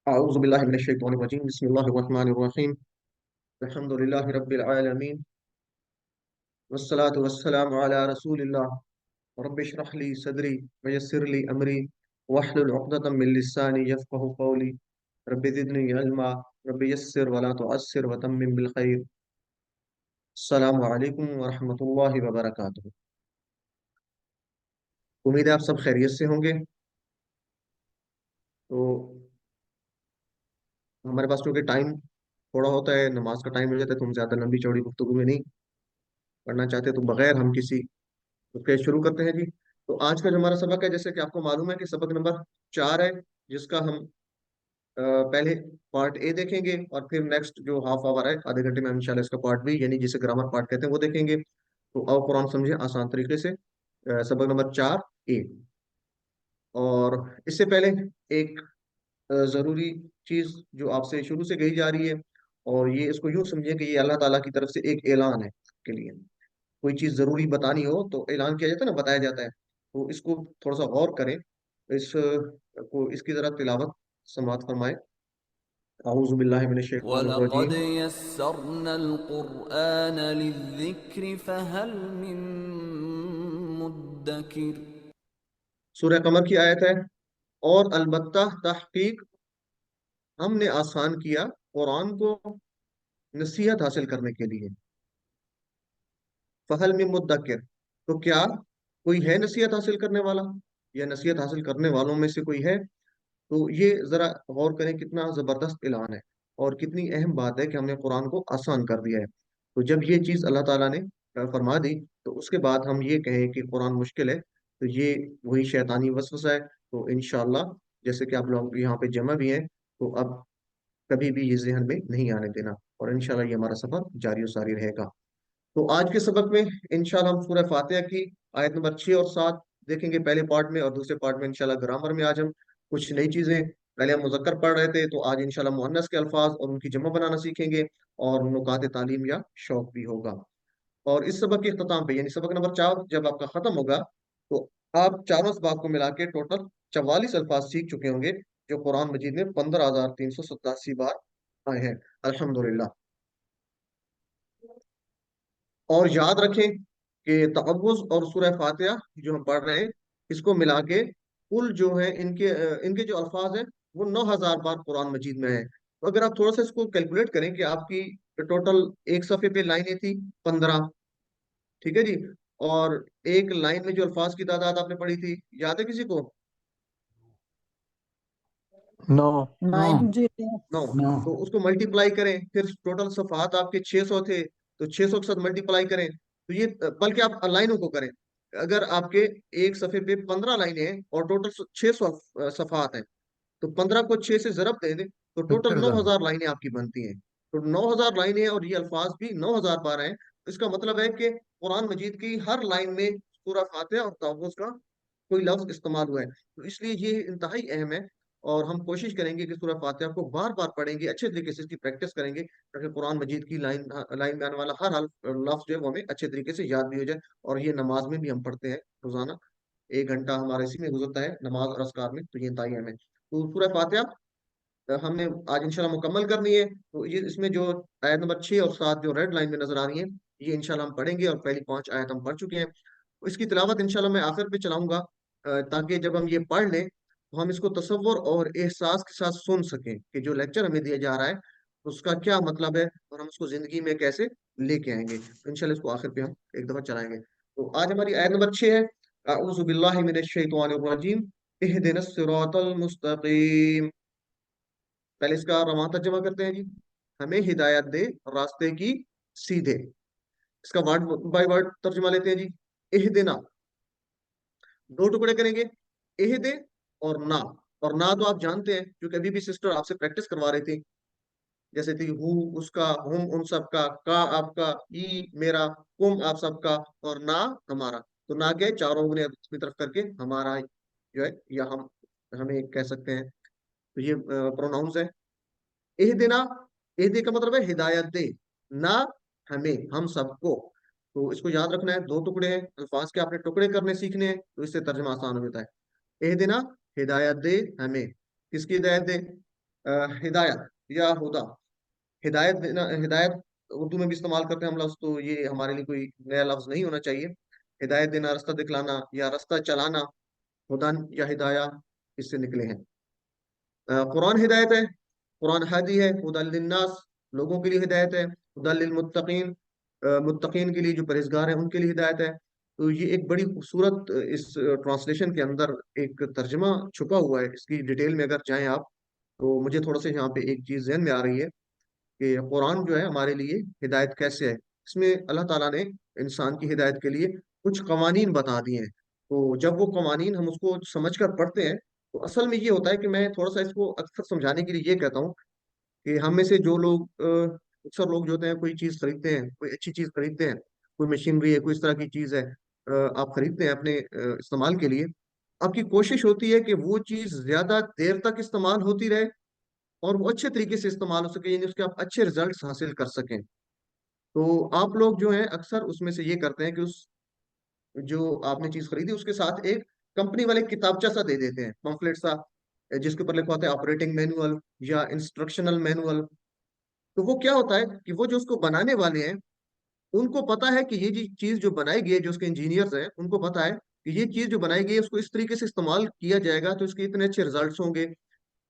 أعوذ بالله من الشيطان الرجيم بسم الله الرحمن الرحيم الحمد لله رب العالمين والصلاة والسلام على رسول الله رب اشرح لي صدري ويسر لي أمري واحلل عقدة من لساني يفقه قولي رب زدني علما رب يسر ولا تعسر وتمم بالخير السلام عليكم ورحمة الله وبركاته. امید ہے آپ سب خیریت سے ہوں گے. تو ہمارے پاس کیونکہ ٹائم تھوڑا ہوتا ہے، نماز کا ٹائم ہو جاتا ہے، تو ہم زیادہ لمبی چوڑی گفتگو میں نہیں کرنا چاہتے، تو بغیر ہم کسی اوکے شروع کرتے ہیں جی. تو آج کا جو ہمارا سبق ہے، جیسے کہ آپ کو معلوم ہے کہ سبق نمبر 4 ہے، جس کا ہم پہلے پارٹ اے دیکھیں گے، اور پھر نیکسٹ جو ہاف آور ہے، آدھے گھنٹے میں ہم انشاءاللہ اس کا پارٹ بی یعنی جسے گرامر پارٹ کہتے ہیں وہ دیکھیں گے. تو آؤ قرآن سمجھے آسان طریقے سے. سبق نمبر 4 اے. اور اس سے پہلے ایک ضروری چیز جو آپ سے شروع سے کہی جا رہی ہے، اور یہ اس کو یوں سمجھیں کہ یہ اللہ تعالیٰ کی طرف سے ایک اعلان ہے آپ کے لیے. کوئی چیز ضروری بتانی ہو تو اعلان کیا جاتا ہے نا، بتایا جاتا ہے. تو اس کو تھوڑا سا غور کریں، اس کی ذرا تلاوت سماعت فرمائیں. اعوذ باللہ من الشیطان وَلَقَدْ الرجیم. يَسَّرْنَا الْقُرْآنَ لِلذِّكْرِ فَهَلْ مِن مُّدَّكِرٍ. سورہ قمر کی آیت ہے. اور البتہ تحقیق ہم نے آسان کیا قرآن کو نصیحت حاصل کرنے کے لیے. فہل میں مدکر، تو کیا کوئی ہے نصیحت حاصل کرنے والا، یا نصیحت حاصل کرنے والوں میں سے کوئی ہے؟ تو یہ ذرا غور کریں، کتنا زبردست اعلان ہے اور کتنی اہم بات ہے کہ ہم نے قرآن کو آسان کر دیا ہے. تو جب یہ چیز اللہ تعالیٰ نے فرما دی، تو اس کے بعد ہم یہ کہیں کہ قرآن مشکل ہے، تو یہ وہی شیطانی وسوسہ ہے. تو انشاءاللہ جیسے کہ آپ لوگ یہاں پہ جمع بھی ہیں، تو اب کبھی بھی یہ ذہن میں نہیں آنے دینا، اور انشاءاللہ یہ ہمارا سفر جاری و ساری رہے گا. تو آج کے سبق میں انشاءاللہ ہم سورہ فاتحہ کی آیت نمبر 6 اور 7 دیکھیں گے پہلے پارٹ میں، اور دوسرے پارٹ میں انشاءاللہ گرامر میں آج ہم کچھ نئی چیزیں، پہلے ہم مذکر پڑھ رہے تھے، تو آج انشاءاللہ مؤنث کے الفاظ اور ان کی جمع بنانا سیکھیں گے، اور نکات تعلیم یا شوق بھی ہوگا. اور اس سبق کے اختتام پہ یعنی سبق نمبر 4 جب آپ کا ختم ہوگا، تو آپ چاروں اسباق کو ملا کے ٹوٹل 44 الفاظ سیکھ چکے ہوں گے، جو قرآن مجید میں 15,387 بار آئے ہیں الحمدللہ. اور یاد رکھیں کہ تعوذ اور سورہ فاتحہ جو ہم پڑھ رہے ہیں، اس کو ملا کے کل جو ہے ان کے جو الفاظ ہیں وہ 9,000 بار قرآن مجید میں ہے. تو اگر آپ تھوڑا سا اس کو کیلکولیٹ کریں کہ آپ کی ٹوٹل ایک صفحے پہ لائنیں تھی 15، ٹھیک ہے جی، اور ایک لائن میں جو الفاظ کی تعداد آپ نے پڑھی تھی، یاد ہے کسی کو؟ نو. نائن نو. جی. 9. نو. تو اس کو ملٹیپلائی کریں، پھر ٹوٹل صفحات آپ کے 600 تھے، تو 600 کے ساتھ ملٹیپلائی کریں. تو یہ بلکہ آپ لائنوں کو کریں. اگر آپ کے ایک صفحے پہ 15 لائنیں ہیں اور ٹوٹل 600 صفحات ہیں، تو 15 کو 6 سے ضرب دے دیں، تو ٹوٹل 70,000. 9,000 لائنیں آپ کی بنتی ہیں. تو 9,000 لائنیں اور یہ الفاظ بھی 9,000 بار ہیں. اس کا مطلب ہے کہ قرآن مجید کی ہر لائن میں سورہ فاتحہ اور تعوذ کا کوئی لفظ استعمال ہوا ہے. تو اس لیے یہ انتہائی اہم ہے، اور ہم کوشش کریں گے کہ سورہ فاتحہ کو بار بار پڑھیں گے، اچھے طریقے سے اس کی پریکٹس کریں گے، تاکہ قرآن مجید کی لائن میں آنے والا ہر لفظ جو ہے وہ ہمیں اچھے طریقے سے یاد بھی ہو جائے. اور یہ نماز میں بھی ہم پڑھتے ہیں روزانہ، 1 گھنٹہ ہمارا اسی میں گزرتا ہے نماز اور اذکار میں، تو یہ انتہائی اہم ہے. تو سورہ فاتحہ ہم نے آج انشاءاللہ مکمل کرنی ہے. تو یہ اس میں جو آیت نمبر 6 اور 7 جو ریڈ لائن میں نظر آ رہی ہیں، یہ انشاءاللہ ہم پڑھیں گے، اور پہلی 5 آیت ہم پڑھ چکے ہیں. اس کی تلاوت انشاءاللہ میں آخر پہ چلاؤں گا، تاکہ جب ہم یہ پڑھ لیں تو ہم اس کو تصور اور احساس کے ساتھ سن سکیں کہ جو لیکچر ہمیں دیا جا رہا ہے اس کا کیا مطلب ہے، اور ہم اس کو زندگی میں کیسے لے کے آئیں گے. تو انشاءاللہ اس کو آخر پہ ہم ایک دفعہ چلائیں گے. تو آج ہماری آیت نمبر 6 ہے. اعوذ باللہ من الشیطان الرجیم اہدنا الصراط المستقیم. پہلے اس کا رواں ترجمہ کرتے ہیں جی. ہمیں ہدایت دے راستے کی سیدھے. اس کا ورڈ بائی ورڈ ترجمہ لیتے ہیں جی. اہدنا، 2 ٹکڑے کریں گے، اہدے اور نا. اور نا تو آپ جانتے ہیں، کیونکہ ابھی بھی سسٹر آپ سے پریکٹس کروا رہی تھی، جیسے تھی ہو اس کا، ہم ان سب کا آپ کا، ای میرا، کم آپ سب کا، اور نا ہمارا. تو نا کے چاروں انگلیں اپنی طرف کر کے ہمارا جو ہے، یا ہم ہمیں کہہ سکتے ہیں. تو یہ پروناؤنس ہے. اہدنا، اہدے کا مطلب ہے ہدایت دے، نہ ہمیں، ہم سب کو. تو اس کو یاد رکھنا ہے، 2 ٹکڑے ہیں، الفاظ کے آپ نے ٹکڑے کرنے سیکھنے ہیں، تو اس سے ترجمہ آسان ہوتا ہے. اہدنا، ہدایت دے ہمیں. کس کی ہدایت دے؟ ہدایت یا ہدا، ہدایت دینا، ہدایت اردو میں بھی استعمال کرتے ہیں ہم لفظ، تو یہ ہمارے لیے کوئی نیا لفظ نہیں ہونا چاہیے. ہدایت دینا، راستہ دکھلانا یا راستہ چلانا، ہدن یا ہدایہ اس سے نکلے ہیں. قرآن ہدایت ہے، قرآن ہادی ہے، ہدی للناس لوگوں کے لیے ہدایت ہے، ہدی للمتقین متقین کے لیے جو پرہیزگار ہیں ان کے لیے ہدایت ہے. تو یہ ایک بڑی خوبصورت اس ٹرانسلیشن کے اندر ایک ترجمہ چھپا ہوا ہے. اس کی ڈیٹیل میں اگر جائیں آپ، تو مجھے تھوڑا سا یہاں پہ ایک چیز ذہن میں آ رہی ہے کہ قرآن جو ہے ہمارے لیے ہدایت کیسے ہے. اس میں اللہ تعالیٰ نے انسان کی ہدایت کے لیے کچھ قوانین بتا دیے ہیں. تو جب وہ قوانین ہم اس کو سمجھ کر پڑھتے ہیں، تو اصل میں یہ ہوتا ہے کہ میں تھوڑا سا اس کو اکثر سمجھانے کے لیے یہ کہتا ہوں کہ ہم میں سے جو لوگ اکثر لوگ جو ہوتے ہیں کوئی چیز خریدتے ہیں، کوئی اچھی چیز خریدتے ہیں، کوئی مشینری ہے، کوئی اس طرح کی چیز ہے، آپ خریدتے ہیں اپنے استعمال کے لیے. آپ کی کوشش ہوتی ہے کہ وہ چیز زیادہ دیر تک استعمال ہوتی رہے اور وہ اچھے طریقے سے استعمال ہو سکے، یعنی اس کے آپ اچھے ریزلٹس حاصل کر سکیں. تو آپ لوگ جو ہیں اکثر اس میں سے یہ کرتے ہیں کہ اس جو آپ نے چیز خریدی اس کے ساتھ ایک کمپنی والے کتابچہ سا دے دیتے ہیں، پمفلٹ سا، جس کے اوپر لکھا ہوتا ہے آپریٹنگ مینوئل یا انسٹرکشنل مینوئل. تو وہ کیا ہوتا ہے کہ وہ جو اس کو بنانے والے ہیں ان کو پتا ہے کہ یہ چیز جو بنائی گئی ہے، جو اس کے انجینئرز ہیں ان کو پتا ہے کہ یہ چیز جو بنائی گئی ہے اس کو اس طریقے سے استعمال کیا جائے گا تو اس کے اتنے اچھے ریزلٹس ہوں گے،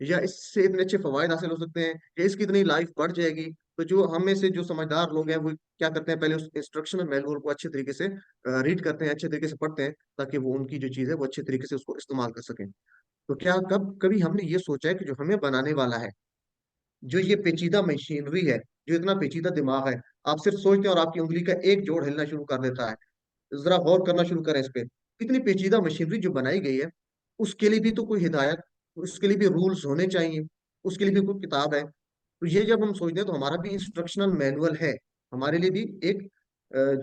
یا اس سے اتنے اچھے فوائد حاصل ہو سکتے ہیں، یا اس کی اتنی لائف بڑھ جائے گی. تو جو ہم میں سے جو سمجھدار لوگ ہیں وہ کیا کرتے ہیں، پہلے اس انسٹرکشنل مینوئل کو اچھے طریقے سے ریڈ کرتے ہیں، اچھے طریقے سے پڑھتے ہیں، تاکہ وہ ان کی جو چیز ہے وہ اچھے طریقے سے اس کو استعمال کر سکیں. تو کیا کبھی ہم نے یہ سوچا ہے کہ جو ہمیں بنانے والا ہے، جو یہ پیچیدہ مشینری ہے، جو اتنا پیچیدہ دماغ ہے، آپ صرف سوچتے ہیں اور آپ کی انگلی کا ایک جوڑ ہلنا شروع کر دیتا ہے. ذرا غور کرنا شروع کریں اس پہ. اتنی پیچیدہ مشینری جو بنائی گئی ہے اس کے لیے بھی تو کوئی ہدایت، اس کے لیے بھی رولز ہونے چاہیے، اس کے لیے بھی کوئی کتاب ہے. تو یہ جب ہم سوچتے ہیں تو ہمارا بھی انسٹرکشنل مینوئل ہے، ہمارے لیے بھی ایک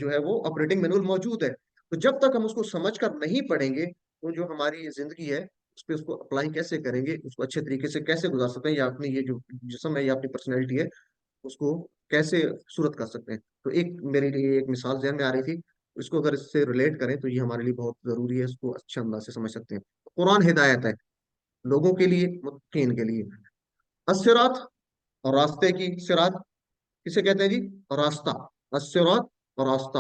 جو ہے وہ آپریٹنگ مینوئل موجود ہے. تو جب تک ہم اس کو سمجھ کر نہیں پڑھیں گے تو جو ہماری زندگی ہے اس پہ اس کو اپلائی کیسے کریں گے، اس کو اچھے طریقے سے کیسے گزار سکتے ہیں، یا اپنی یہ جو جسم ہے یا اپنی پرسنالٹی ہے اس کو کیسے خوبصورت کر سکتے ہیں. تو ایک میرے لیے ایک مثال ذہن میں آ رہی تھی، اس کو اگر اس سے ریلیٹ کریں تو یہ ہمارے لیے بہت ضروری ہے، اس کو اچھے انداز سے سمجھ سکتے ہیں. قرآن ہدایت ہے لوگوں کے لیے، متقین کے لیے. الصراط اور راستے کی، صراط کسے کہتے ہیں جی؟ راستہ. الصراط اور راستہ.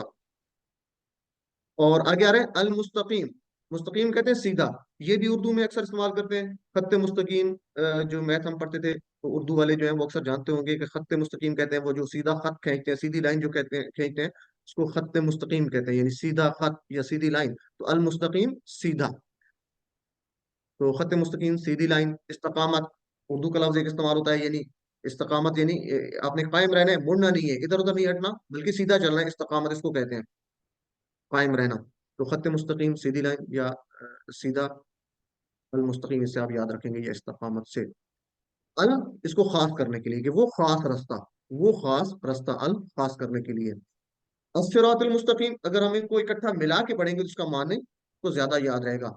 اور آگے آ رہے ہیں المستقیم. مستقیم کہتے ہیں سیدھا. یہ بھی اردو میں اکثر استعمال کرتے ہیں. خط مستقیم جو میتھ ہم پڑھتے تھے تو اردو والے جو ہیں وہ اکثر جانتے ہوں گے کہ خط مستقیم کہتے ہیں وہ جو سیدھا خط کھینچتے ہیں، سیدھی لائن جو کہتے ہیں کھینچتے ہیں اس کو خط مستقیم کہتے ہیں، یعنی سیدھا خط یا سیدھی لائن. تو المستقیم سیدھا. تو خط مستقیم سیدھی لائن. استقامت اردو کا لفظ ایک استعمال ہوتا ہے، یعنی استقامت یعنی آپ نے قائم رہنا ہے، مڑنا نہیں ہے، ادھر ادھر نہیں ہٹنا بلکہ سیدھا چلنا ہے. استقامت اس کو کہتے ہیں، قائم رہنا. تو خط مستقیم سیدھی لائن یا سیدھا. المستقیم اس سے آپ یاد رکھیں گے یا استقامت سے. ال اس کو خاص کرنے کے لیے کہ وہ خاص راستہ، وہ خاص راستہ، ال خاص کرنے کے لیے. الصراط المستقیم اگر ہم ان کو اکٹھا ملا کے پڑھیں گے تو اس کا معنی تو زیادہ یاد رہے گا.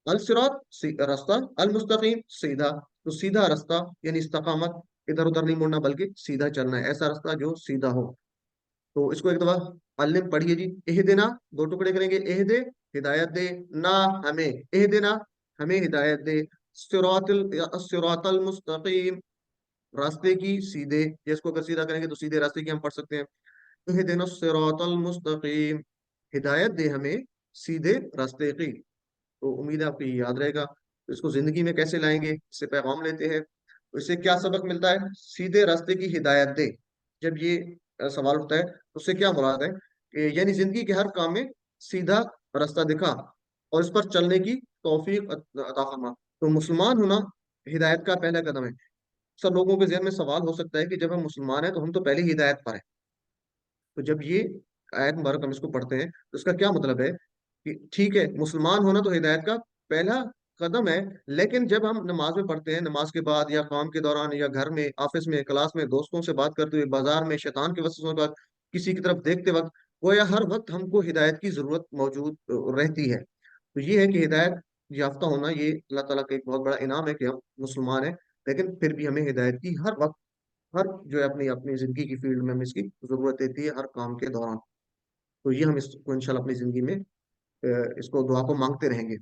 الصراط راستہ، المستقیم سیدھا. تو سیدھا راستہ یعنی استقامت، ادھر ادھر نہیں مڑنا بلکہ سیدھا چلنا ہے، ایسا راستہ جو سیدھا ہو. تو اس کو ایک دفعہ علم پڑھیے جی. اہدنا دو ٹکڑے کریں گے، اہدے ہدایت دے، نہ ہمیں، اہدنا ہمیں ہدایت دے. الصراط المستقیم راستے کی، سیدھے. جس کو اگر سیدھا کریں گے تو سیدھے راستے کی ہم پڑھ سکتے ہیں. اہدنا الصراط المستقیم ہدایت دے ہمیں سیدھے راستے کی. تو امید ہے آپ کو یہ یاد رہے گا. تو اس کو زندگی میں کیسے لائیں گے، اس سے پیغام لیتے ہیں. تو اس سے کیا سبق ملتا ہے؟ سیدھے راستے کی ہدایت دے. جب یہ سوال ہوتا ہے تو اس سے کیا مراد ہے کہ یعنی زندگی کے ہر کام میں سیدھا راستہ دکھا اور اس پر چلنے کی توفیق عطا فرما. تو مسلمان ہونا ہدایت کا پہلا قدم ہے. سب لوگوں کے ذہن میں سوال ہو سکتا ہے کہ جب ہم مسلمان ہیں تو ہم تو پہلے ہی ہدایت پر ہیں. تو جب یہ آیت مبارک ہم اس کو پڑھتے ہیں تو اس کا کیا مطلب ہے کہ ٹھیک ہے مسلمان ہونا تو ہدایت کا پہلا قدم ہے، لیکن جب ہم نماز میں پڑھتے ہیں، نماز کے بعد یا کام کے دوران یا گھر میں، آفس میں، کلاس میں، دوستوں سے بات کرتے ہوئے، بازار میں، شیطان کے وسوسوں کے بعد کسی کی طرف دیکھتے وقت، گویا ہر وقت ہم کو ہدایت کی ضرورت موجود رہتی ہے. تو یہ ہے کہ ہدایت یافتہ ہونا یہ اللہ تعالیٰ کا ایک بہت بڑا انعام ہے کہ ہم مسلمان ہیں، لیکن پھر بھی ہمیں ہدایت کی ہر وقت، ہر جو ہے اپنی اپنی زندگی کی فیلڈ میں ہمیں اس کی ضرورت رہتی ہے، ہر کام کے دوران. تو یہ ہم اس کو انشاءاللہ اپنی زندگی میں اس کو دعا کو مانگتے رہیں گے.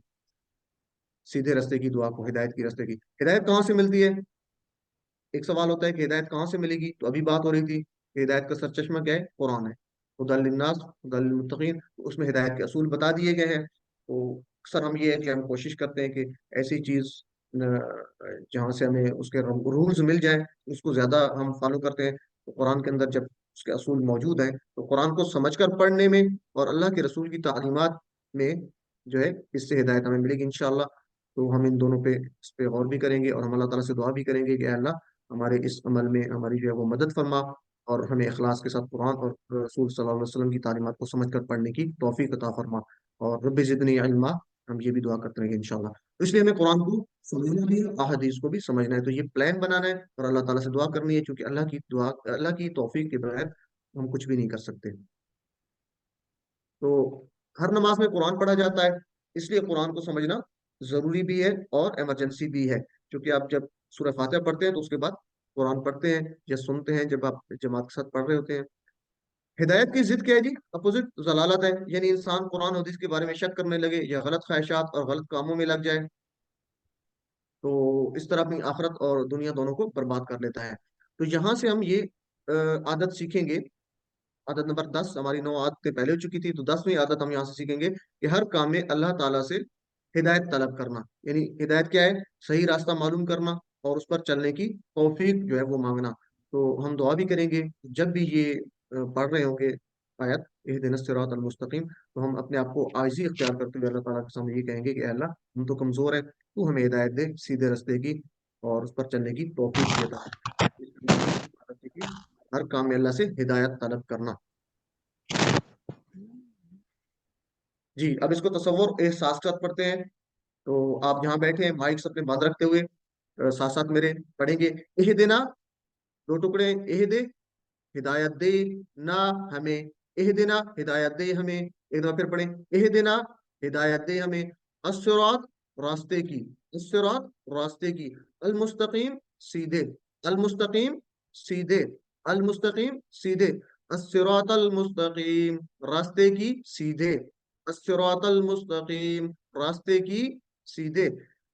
سیدھے راستے کی دعا کو، ہدایت کی راستے کی. ہدایت کہاں سے ملتی ہے؟ ایک سوال ہوتا ہے کہ ہدایت کہاں سے ملے گی، تو ابھی بات ہو رہی تھی کہ ہدایت کا سرچشمہ کیا ہے، قرآن ہے، ہدی للناس ہدی للمتقین، اس میں ہدایت کے اصول بتا دیے گئے ہیں۔ تو اکثر ہم یہ ہے کہ ہم کوشش کرتے ہیں کہ ایسی چیز جہاں سے ہمیں اس کے رولز مل جائیں اس کو زیادہ ہم فالو کرتے ہیں۔ تو قرآن کے اندر جب اس کے اصول موجود ہیں تو قرآن کو سمجھ کر پڑھنے میں اور اللہ کے رسول کی تعلیمات میں جو ہے اس سے ہدایت ہمیں ملے گی انشاءاللہ۔ تو ہم ان دونوں پہ اس پہ غور بھی کریں گے اور ہم اللہ تعالیٰ سے دعا بھی کریں گے کہ اے اللہ ہمارے اس عمل میں ہماری جو ہے وہ مدد فرما، اور ہمیں اخلاص کے ساتھ قرآن اور رسول صلی اللہ علیہ وسلم کی تعلیمات کو سمجھ کر پڑھنے کی توفیق عطا فرما، اور رب زدنی علما ہم یہ بھی دعا کرتے رہیں گے انشاءاللہ۔ تو اس لیے ہمیں قرآن کو سمجھنا بھی ہے، احادیث کو بھی سمجھنا ہے، تو یہ پلان بنانا ہے اور اللہ تعالیٰ سے دعا کرنی ہے، کیونکہ اللہ کی دعا، اللہ کی توفیق کے بغیر ہم کچھ بھی نہیں کر سکتے۔ تو ہر نماز میں قرآن پڑھا جاتا ہے، اس لیے قرآن کو سمجھنا ضروری بھی ہے اور ایمرجنسی بھی ہے، کیونکہ آپ جب سورہ فاتحہ پڑھتے ہیں تو اس کے بعد قرآن پڑھتے ہیں یا سنتے ہیں جب آپ جماعت کے ساتھ پڑھ رہے ہوتے ہیں۔ ہدایت کی ضد کیا ہے جی؟ اپوزٹ ضلالت ہے، یعنی انسان قرآن حدیث کے بارے میں شک کرنے لگے یا غلط خواہشات اور غلط کاموں میں لگ جائے، تو اس طرح اپنی آخرت اور دنیا دونوں کو برباد کر لیتا ہے۔ تو یہاں سے ہم یہ عادت سیکھیں گے، عادت نمبر 10، ہماری 9 عادتیں پہلے ہو چکی تھی، تو 10ویں عادت ہم یہاں سے سیکھیں گے کہ ہر کام میں اللہ تعالیٰ سے ہدایت طلب کرنا، یعنی ہدایت کیا ہے؟ صحیح راستہ معلوم کرنا اور اس پر چلنے کی توفیق جو ہے وہ مانگنا۔ تو ہم دعا بھی کریں گے جب بھی یہ پڑھ رہے ہوں گے آیت اہدنا الصراط المستقیم، تو ہم اپنے آپ کو عاجزی اختیار کرتے ہوئے اللہ تعالیٰ کے سامنے یہ کہیں گے کہ اے اللہ ہم تو کمزور ہیں، تو ہمیں ہدایت دے سیدھے راستے کی اور اس پر چلنے کی توفیق بھی عطا فرما۔ ہر کام میں اللہ سے ہدایت طلب کرنا۔ جی اب اس کو تصور احساس کے ساتھ پڑھتے ہیں، تو آپ جہاں بیٹھے ہیں مائکس اپنے بند رکھتے ہوئے ساتھ ساتھ میرے پڑھیں گے اہدنا، دو ٹکڑے، اہدے ہدایت دے، نہ ہمیں، اہدنا ہدایت دے ہمیں، ایک دفعہ پھر پڑھیں اہدنا ہدایت دے ہمیں، الصراط راستے کی، الصراط راستے کی، المستقیم سیدھے، المستقیم سیدھے، المستقیم سیدھے، الصراط المستقیم راستے کی سیدھے، الصراط المستقیم راستے کی سیدھے۔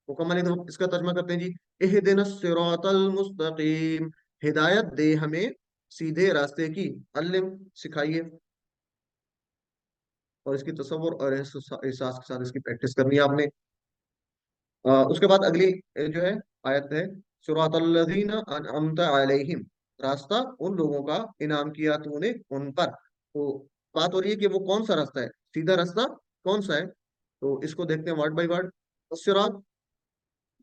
مکمل ایک دفعہ اس کا ترجمہ کرتے ہیں جی، اہدنا الصراط المستقیم، ہدایت دے ہمیں سیدھے راستے کی، علم سکھائیے، اور اس کی تصور اور احساس کے ساتھ اس کی پریکٹس کرنی ہے آپ نے۔ اس کے بعد اگلی جو ہے آیت ہے صراط الذین انعمت علیہم، راستہ ان لوگوں کا انعام کیا تو نے ان پر۔ تو بات ہو رہی ہے کہ وہ کون سا راستہ ہے، سیدھا راستہ کون سا ہے؟ تو اس کو دیکھتے ہیں ورڈ بائی ورڈ۔ الصراط،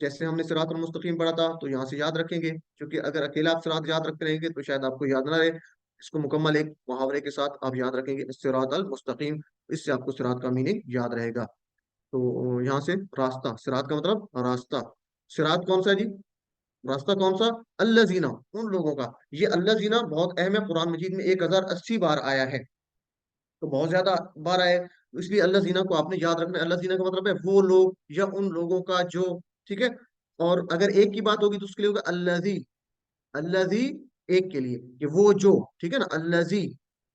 جیسے ہم نے صراط المستقیم پڑھا تھا تو یہاں سے یاد رکھیں گے، کیونکہ اگر اکیلا آپ صراط یاد رکھتے رہیں گے تو شاید آپ کو یاد نہ رہے، اس کو مکمل ایک محاورے کے ساتھ آپ یاد رکھیں گے صراط المستقیم، اس سے آپ کو صراط کا میننگ یاد رہے گا۔ تو یہاں سے راستہ، صراط کا مطلب راستہ، صراط کون سا ہے جی؟ راستہ کون سا؟ الذین، ان لوگوں کا۔ یہ الذین بہت اہم ہے، قرآن مجید میں 1080 بار آیا ہے، تو بہت زیادہ بار آیا ہے، اس لیے اللہ زینہ کو آپ نے یاد رکھنا ہے۔ اللہ زینہ کا مطلب ہے وہ لوگ یا ان لوگوں کا جو، ٹھیک ہے؟ اور اگر ایک کی بات ہوگی تو اس کے لیے ہوگا الذی، الذی ایک کے لیے، کہ وہ جو، ٹھیک ہے نا، الذی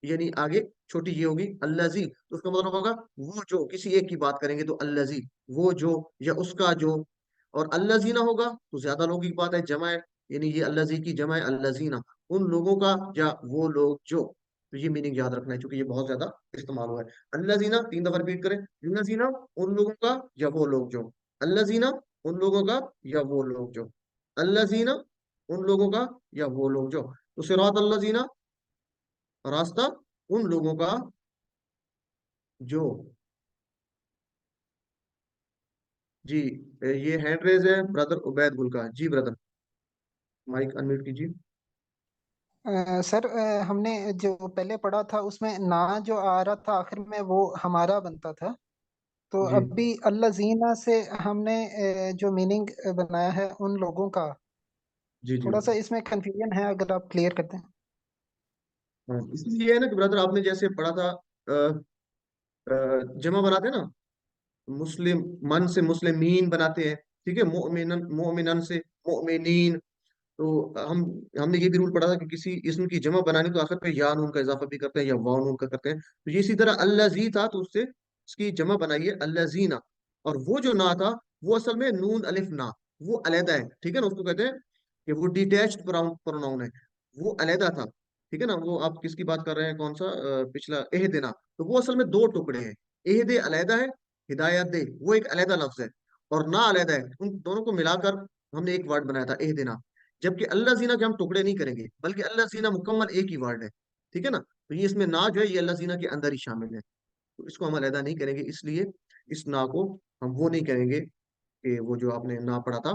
یعنی آگے چھوٹی یہ ہوگی الذی، تو اس کا مطلب ہوگا وہ جو، کسی ایک کی بات کریں گے تو الذی، وہ جو یا اس کا جو، اور الذین ہوگا تو زیادہ لوگوں کی بات ہے، جمع ہے، یعنی یہ الذی کی جمع ہے الذین، ان لوگوں کا یا وہ لوگ جو، تو یہ میننگ یاد رکھنا ہے کیونکہ یہ بہت زیادہ استعمال ہوا ہے۔ الذین 3 دفعہ ریپیٹ کریں، الذین ان لوگوں کا یا وہ لوگ جو، الذین ان لوگوں کا یا وہ لوگ جو، الذین ان لوگوں کا یا وہ لوگ جو، تو صراط الذین راستہ ان لوگوں کا جو۔ جی یہ ہینڈ ریز ہے برادر عبید گل کا، جی برادر مائک انمیوٹ کیجیے۔ سر ہم نے جو پہلے پڑھا تھا اس میں نا جو آ رہا تھا آخر میں وہ ہمارا بنتا تھا، تو جی ابھی اللہ زینہ سے ہم نے جو میننگ بنایا ہے ان لوگوں کا، جی جی تھوڑا سا اس میں کنفیوژن ہے، اگر آپ کلیئر کرتے ہیں۔ ہاں، اس لیے یہ ہے نا کہ برادر آپ نے جیسے پڑھا تھا جمع بناتے ہیں نا، مسلم من سے مسلمین بناتے ہیں، ٹھیک ہے، مؤمنن مؤمنن سے مؤمنین، تو ہم نے یہ بھی رول پڑھا تھا کہ کسی اسم کی جمع بنانی تو آخر پہ یا نون کا اضافہ بھی کرتے ہیں یا واو نون کا کرتے ہیں، تو یہ اسی طرح الذی تھا تو اس سے اس کی جمع بنائیے الذین، اور وہ جو نا تھا وہ اصل میں نون الف نا، وہ علیحدہ ہے، ٹھیک ہے نا، اس کو کہتے ہیں کہ وہ डिटैच्ड प्रोनाउन है, वो अलहदा था, ठीक है ना। वो आप किसकी बात कर रहे हैं, कौन सा पिछला एहदेना, तो वो असल में दो टुकड़े हैं। एहदे अलहदा है, हिदायत दे वो एक अलहदा लफ्ज है, और ना अलहदा है, उन दोनों को मिलाकर हमने एक वर्ड बनाया था एहदेना। जबकि अल्लाह जीना के हम टुकड़े नहीं करेंगे, बल्कि अल्लाह जीना मुकम्मल एक ही वर्ड है, ठीक है ना। तो ये इसमें ना जो है ये अल्लाह जीना के अंदर ही शामिल है, तो इसको हम अलहदा नहीं करेंगे, इसलिए इस ना को हम वो नहीं करेंगे कि वो जो आपने ना पढ़ा था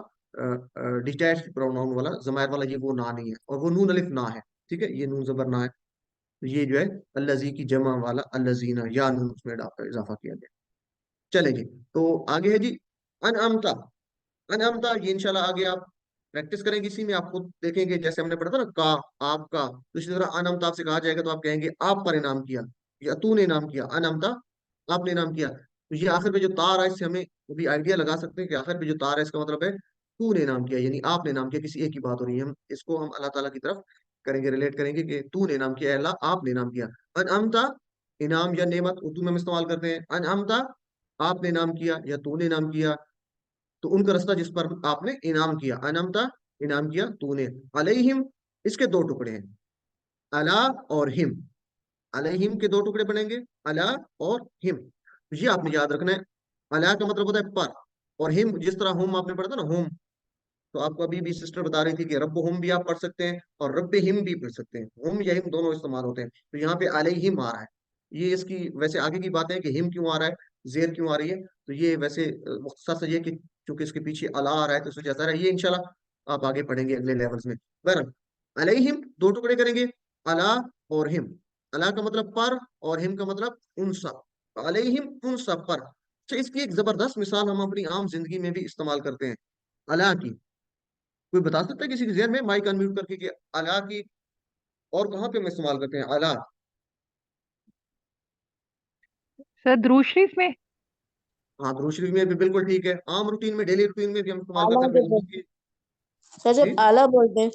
डिटैच्ड प्रोनाउन वाला जमायर वाला, ये वो ना नहीं है, और वो नून अलिफ ना है, ठीक है, ये नून जबर ना है। तो ये जो है अल्लजी की जमा वाला अल्लजीना, या नून उसमें इजाफा किया गया। चले जी, तो आगे है जी अनअमता। अनअमता ये इंशाल्लाह आगे आप प्रैक्टिस करेंगे, इसी में आपको देखेंगे, जैसे हमने पढ़ा था ना का, आपका, तो इसी तरह अनअमता आपसे कहा जाएगा तो आप कहेंगे आप पर इनाम किया, या तूने इनाम किया, अनअमता आपने इनाम किया। तो ये आखिर में जो तार है, इससे हमें वो भी आइडिया लगा सकते हैं कि आखिर में जो तार है इसका मतलब है तूने इनाम किया, यानी आपने इनाम किया, किसी एक की बात हो रही है। हम इसको हम अल्लाह ताला की तरफ करेंगे, रिलेट करेंगे कि तूने इनाम किया, अल्लाह आपने इनाम किया। अनअमता इनाम या नेमत उर्दू में हम इस्तेमाल करते हैं। अनअमता आपने इनाम किया या तूने इनाम किया, तो उनका रास्ता जिस पर आपने इनाम किया, अनमता इनाम किया तूने। अलैहिम इसके दो टुकड़े हैं, अला और हिम। अलैहिम के दो टुकड़े बनेंगे, अला और हिम, तो ये आपने याद रखना है। अला का मतलब होता है पर, और हिम जिस तरह होम आपने पढ़ा था ना, होम, तो आपको अभी भी सिस्टर बता रही थी कि रब हम भी आप पढ़ सकते हैं और रब हिम भी पढ़ सकते हैं, हम या हिम दोनों इस्तेमाल होते हैं। तो यहाँ पे अलैहिम आ रहा है, ये इसकी वैसे आगे की बात है कि हिम क्यों आ रहा है, जेर क्यों आ रही है, तो ये वैसे मुख्तसर से ये कि चूंकि इसके पीछे अला आ रहा है तो इस वजह से आ रहा है, ये इंशाल्लाह आप आगे पढ़ेंगे अगले लेवल्स में। बहरहाल अलैहिम दो टुकड़े करेंगे, अला और हिम। अला का मतलब पर, और हिम का मतलब उन सब, अलैहिम उन सब पर। अच्छा, इसकी एक जबरदस्त मिसाल हम अपनी आम जिंदगी में भी इस्तेमाल करते हैं, अला की। कोई बता सकता है किसी के जहन में, माइक अनम्यूट करके, कि अला की और कहाँ पे हम इस्तेमाल करते हैं अला? सर दुरूद शरीफ में। हाँ, दुरूद शरीफ में भी बिल्कुल ठीक है, आम रूटीन में, डेली रूटीन में भी हम इस्तेमाल आला करते हैं अपनी जब जिंदगी बोलते की। सर, जी, जब आला बोलते हैं।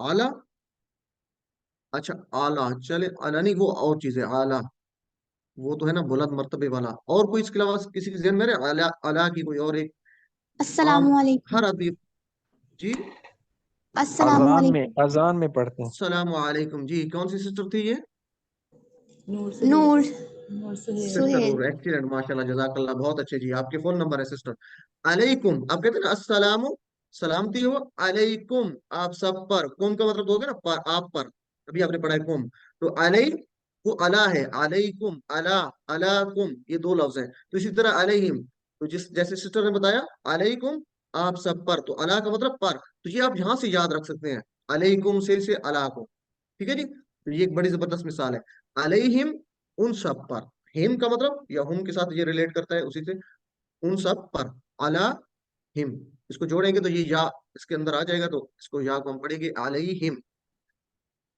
आला, अच्छा आला, चले आला नहीं, वो और चीज है आला, वो तो है ना बुलंद मर्तबे वाला। और कोई इसके अलावा किसी के जहन में है आला, आला की कोई और एक आम, अस्सलामु अलैकुम। हर आदमी? जी, अस्सलामु अलैकुम। अजान में पढ़ते हैं। सलाम वालेकुम जी, कौन सी सिस्टर थी ये? नूर सिस्टर सुहेल। नूर, एक्सीलेंट, माशाल्लाह, जजाकल्लाह, बहुत अच्छे जी, आपके फोन नंबर है सिस्टर। अलैकुम आप कहते हैं ना, अस्सलामु सलामती हो, अलैकुम आप सब पर, कुम का मतलब दोगे ना पर, आप पर, अभी आपने पढ़ा है कुम, तो अलै वो अला है, अलैकुम अला, अलाकुम ये दो लफ्ज हैं। तो इसी तरह अलैहिम, तो जिस जैसे सिस्टर ने बताया अलैकुम आप सब पर, तो अला का मतलब पर, तो ये आप यहाँ से याद रख सकते हैं, अलैकुम से अला को, ठीक है जी। तो ये एक बड़ी जबरदस्त मिसाल है, अलैहिम उन सब पर, हिम का मतलब या हम के साथ ये रिलेट करता है उसी से, उन सब पर, अला हिम, इसको जोड़ेंगे तो ये या इसके अंदर आ जाएगा, तो इसको या को हम पढ़ेंगे अलैहिम।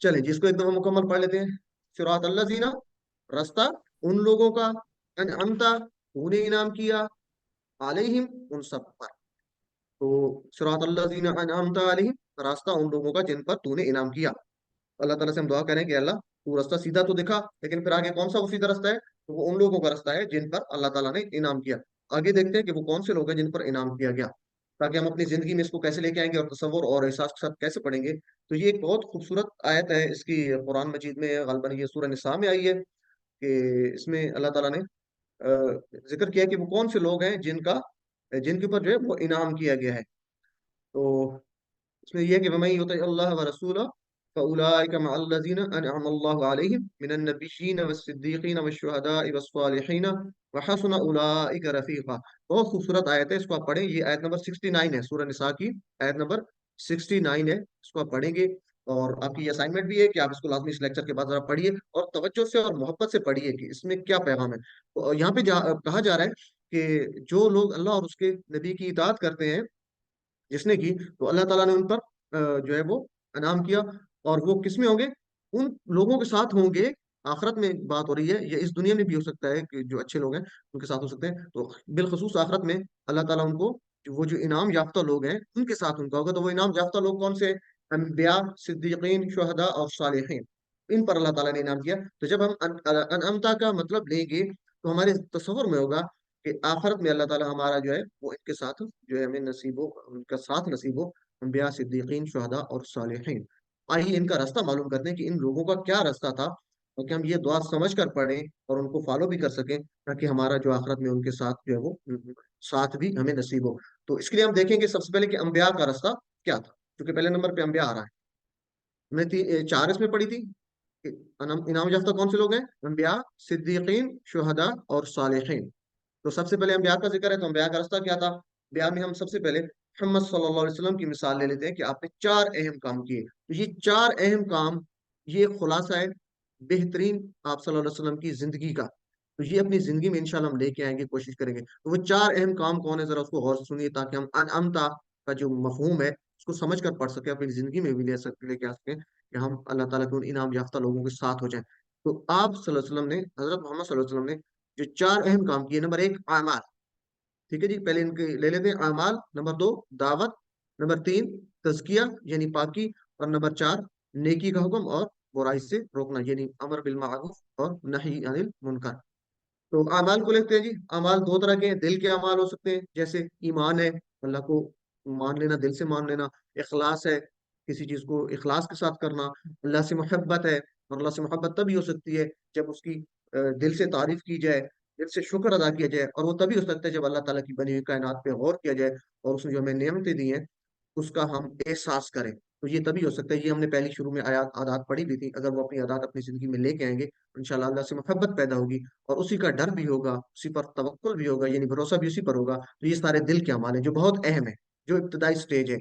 चलें जिसको एक दफा मुकम्मल पढ़ लेते हैं। सिरात अल्लज़ीना रास्ता उन लोगों का, अनअमता तूने इनाम किया, अलैहिम उन सब पर। तो सिरात अल्लज़ीना अनअमता अलैहिम, रास्ता उन लोगों का जिन पर तूने इनाम किया। अल्लाह ताला से हम दुआ करें कि अल्लाह तू रास्ता सीधा तो दिखा, लेकिन फिर आगे कौन सा वो सीधा रास्ता है, तो वो उन लोगों का रास्ता है जिन पर अल्लाह ताला ने इनाम किया। आगे देखते हैं कि वो कौन से लोग हैं जिन पर इनाम किया गया, ताकि हम अपनी जिंदगी में इसको कैसे लेके आएंगे और तसव्वुर और एहसास के साथ कैसे पढ़ेंगे। तो ये एक बहुत खूबसूरत आयत है, इसकी कुरान मजीद में गलबन ये सूरह निसा में आई है, कि इसमें अल्लाह ताला ने जिक्र किया कि वो कौन से लोग हैं जिनका, जिनके ऊपर जो है वो इनाम किया गया है। तो इसमें यह है कि वमन युति अल्लाह व रसूला फउलाइका मअल्लज़ीना अनअम अल्लाहु अलैहिम मिनन नबिय्यीन वस्सिद्दीकीन वश्शुहदाई वस्सालिहीन व हसुन उलाइका रफीका। बहुत खूबसूरत आयत है, इसको आप पढ़ें, ये आयत नंबर 69 है, सूरह निसा की आयत नंबर 69 है, इसको आप पढ़ेंगे। और आपकी असाइनमेंट भी है कि आप इसको लाजमी इस लेक्चर के बाद जरा पढ़िए, और तवज्जो से और मोहब्बत से पढ़िए कि इसमें क्या पैगाम है। तो यहाँ पे कहा जा रहा है कि जो लोग अल्लाह और उसके नबी की इताअत करते हैं, जिसने की, तो अल्लाह ताला ने उन पर जो है वो इनाम किया। और वो किस में होंगे, उन लोगों के साथ होंगे, आखिरत में बात हो रही है, या इस दुनिया में भी हो सकता है कि जो अच्छे लोग हैं उनके साथ हो सकते हैं, तो बिलखसूस आखिरत में अल्लाह ताला उनको वो जो इनाम याफ्ता लोग हैं उनके साथ उनका होगा। तो वो इनाम याफ्ता लोग कौन से? अंबिया, सिद्दीकीन, शुहदा और सालिहीन, इन पर अल्लाह ताला ने इनाम किया। तो जब हम अनअमता का मतलब लेंगे तो हमारे तस्वुर में होगा कि आखिरत में अल्लाह ताला हमारा जो है वो इनके साथ जो है हमें नसीब हो, उनका साथ नसीब हो, अंबिया, सिद्दीकीन, शुहदा और सालिहीन। आइए इनका रास्ता मालूम करते हैं कि इन लोगों का क्या रास्ता था, और कि हम ये दुआ समझ कर पढ़ें और उनको फॉलो भी कर सकें, ताकि हमारा जो आखिरत में उनके साथ जो है वो साथ भी हमें नसीब हो। तो इसके लिए हम देखेंगे सबसे पहले कि अंबिया का रास्ता क्या था, क्योंकि पहले नंबर पे अंबिया आ रहा है। हमने चार इसमें पढ़ी थी। इनाम याफ्ता कौन से लोग हैं? अंबिया, सिद्दीकीन, शुहदा और सालिहीन। तो सबसे पहले अंबिया का जिक्र है, तो अंबिया का रास्ता क्या था? अंबिया में हम सबसे पहले मोहम्मद सल्लल्लाहु अलैहि वसल्लम की मिसाल ले लेते हैं कि आपने चार अहम काम किए। तो ये चार अहम काम, ये खुलासा है बेहतरीन आप सल्लल्लाहु अलैहि वसल्लम की जिंदगी का। तो ये अपनी जिंदगी में इंशाल्लाह हम लेके आएंगे, कोशिश करेंगे। तो वो चार अहम काम कौन है, जरा उसको गौर से सुनिए, ताकि हम अनअमता का जो मफहूम है उसको समझ कर पढ़ सके, अपनी जिंदगी में भी लेके आ सकें, कि हम अल्लाह ताला के उन इनाम याफ्ता लोगों के साथ हो जाएं। तो आप सल्लल्लाहु अलैहि वसल्लम ने, हजरत मोहम्मद सल्लल्लाहु अलैहि वसल्लम ने जो चार अहम काम किए, नंबर एक आमाल। ठीक है जी, पहले इनके ले लेते हैं आमाल। नंबर दो दावत। नंबर तीन तज़किया यानी पाकी। और नंबर चार नेकी का हुक्म और बुराई से रोकना, यानी अमर बिल मारूफ और नही अनिल मुनकर। तो अमाल को लेते हैं जी। अमाल दो तरह के हैं। दिल के अमाल हो सकते हैं, जैसे ईमान है, अल्लाह को मान लेना, दिल से मान लेना। इखलास है, किसी चीज को इखलास के साथ करना। अल्लाह से मोहब्बत है, और अल्लाह से मोहब्बत तभी हो सकती है जब उसकी दिल से तारीफ की जाए, दिल से शुक्र अदा किया जाए। और वो तभी हो सकता है जब अल्लाह ताला की बनी हुई कायनात पे गौर किया जाए, और उसने जो हमें नेमतें दी हैं उसका हम एहसास करें। तो ये तभी हो सकता है। ये हमने पहली शुरू में आयात आदात पढ़ी भी थी। अगर वो अपनी आदात अपनी जिंदगी में लेके आएंगे तो इंशाल्लाह अल्लाह से मोहब्बत पैदा होगी, और उसी का डर भी होगा, उसी पर तवक्कुल भी होगा, यानी भरोसा भी उसी पर होगा। तो ये सारे दिल के अमाल हैं जो बहुत अहम है, जो इब्तदाई स्टेज है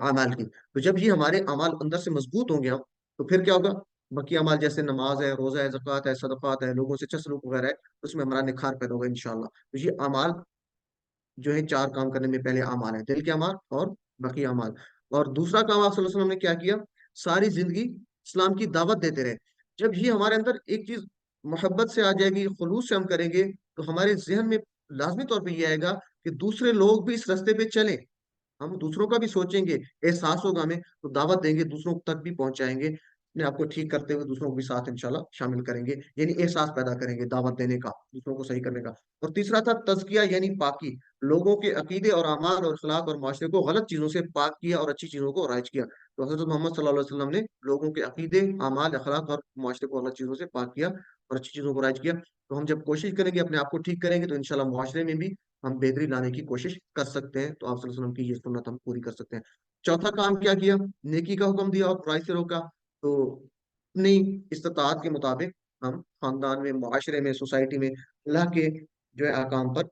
अमाल की। तो जब ये हमारे अमाल अंदर से मजबूत होंगे हम, तो फिर क्या होगा? बाकी अमाल जैसे नमाज है, रोजा है, ज़कात है, सदक़ात है, लोगों से अच्छा सलूक वगैरह है, उसमें हमारा निखार पैदा होगा इंशाल्लाह। तो ये अमाल जो है, चार काम करने में पहले अमाल है, दिल के अमाल और बाकी अमाल। और दूसरा काम आप सल्लल्लाहु अलैहि वसल्लम ने क्या किया? सारी जिंदगी इस्लाम की दावत देते रहे। जब ये हमारे अंदर एक चीज मोहब्बत से आ जाएगी, खुलूस से हम करेंगे, तो हमारे जहन में लाजमी तौर पे ये आएगा कि दूसरे लोग भी इस रास्ते पे चलें। हम दूसरों का भी सोचेंगे, एहसास होगा हमें, तो दावत देंगे, दूसरों तक भी पहुंचाएंगे, अपने आप को ठीक करते हुए दूसरों को भी साथ इंशाल्लाह शामिल करेंगे। यानी एहसास पैदा करेंगे दावत देने का, दूसरों को सही करने का। और तीसरा था तज़किया यानी पाकी। लोगों के अकीदे और अमाल और अखलाक और माशरे को गलत चीजों से पाक किया और अच्छी चीजों को राइज किया। तो हजरत मोहम्मद सल्लल्लाहु अलैहि वसल्लम ने लोगों के अकीदे, अमाल, अखलाक और माशरे को गलत चीजों से पाक किया और अच्छी चीजों को राइज किया। तो हम जब कोशिश करेंगे, अपने आप को ठीक करेंगे, तो इंशाल्लाह मुआशरे में भी हम बेहतरी लाने की कोशिश कर सकते हैं। तो आप सल्लल्लाहु अलैहि वसल्लम की ये सुन्नत हम पूरी कर सकते हैं। चौथा काम क्या किया? नेकी का हुक्म दिया और बुराई से रोका। तो अपनी इस्तिताअत के मुताबिक हम खानदान में, मुआशरे में, सोसाइटी में अल्लाह के जो है अहकाम पर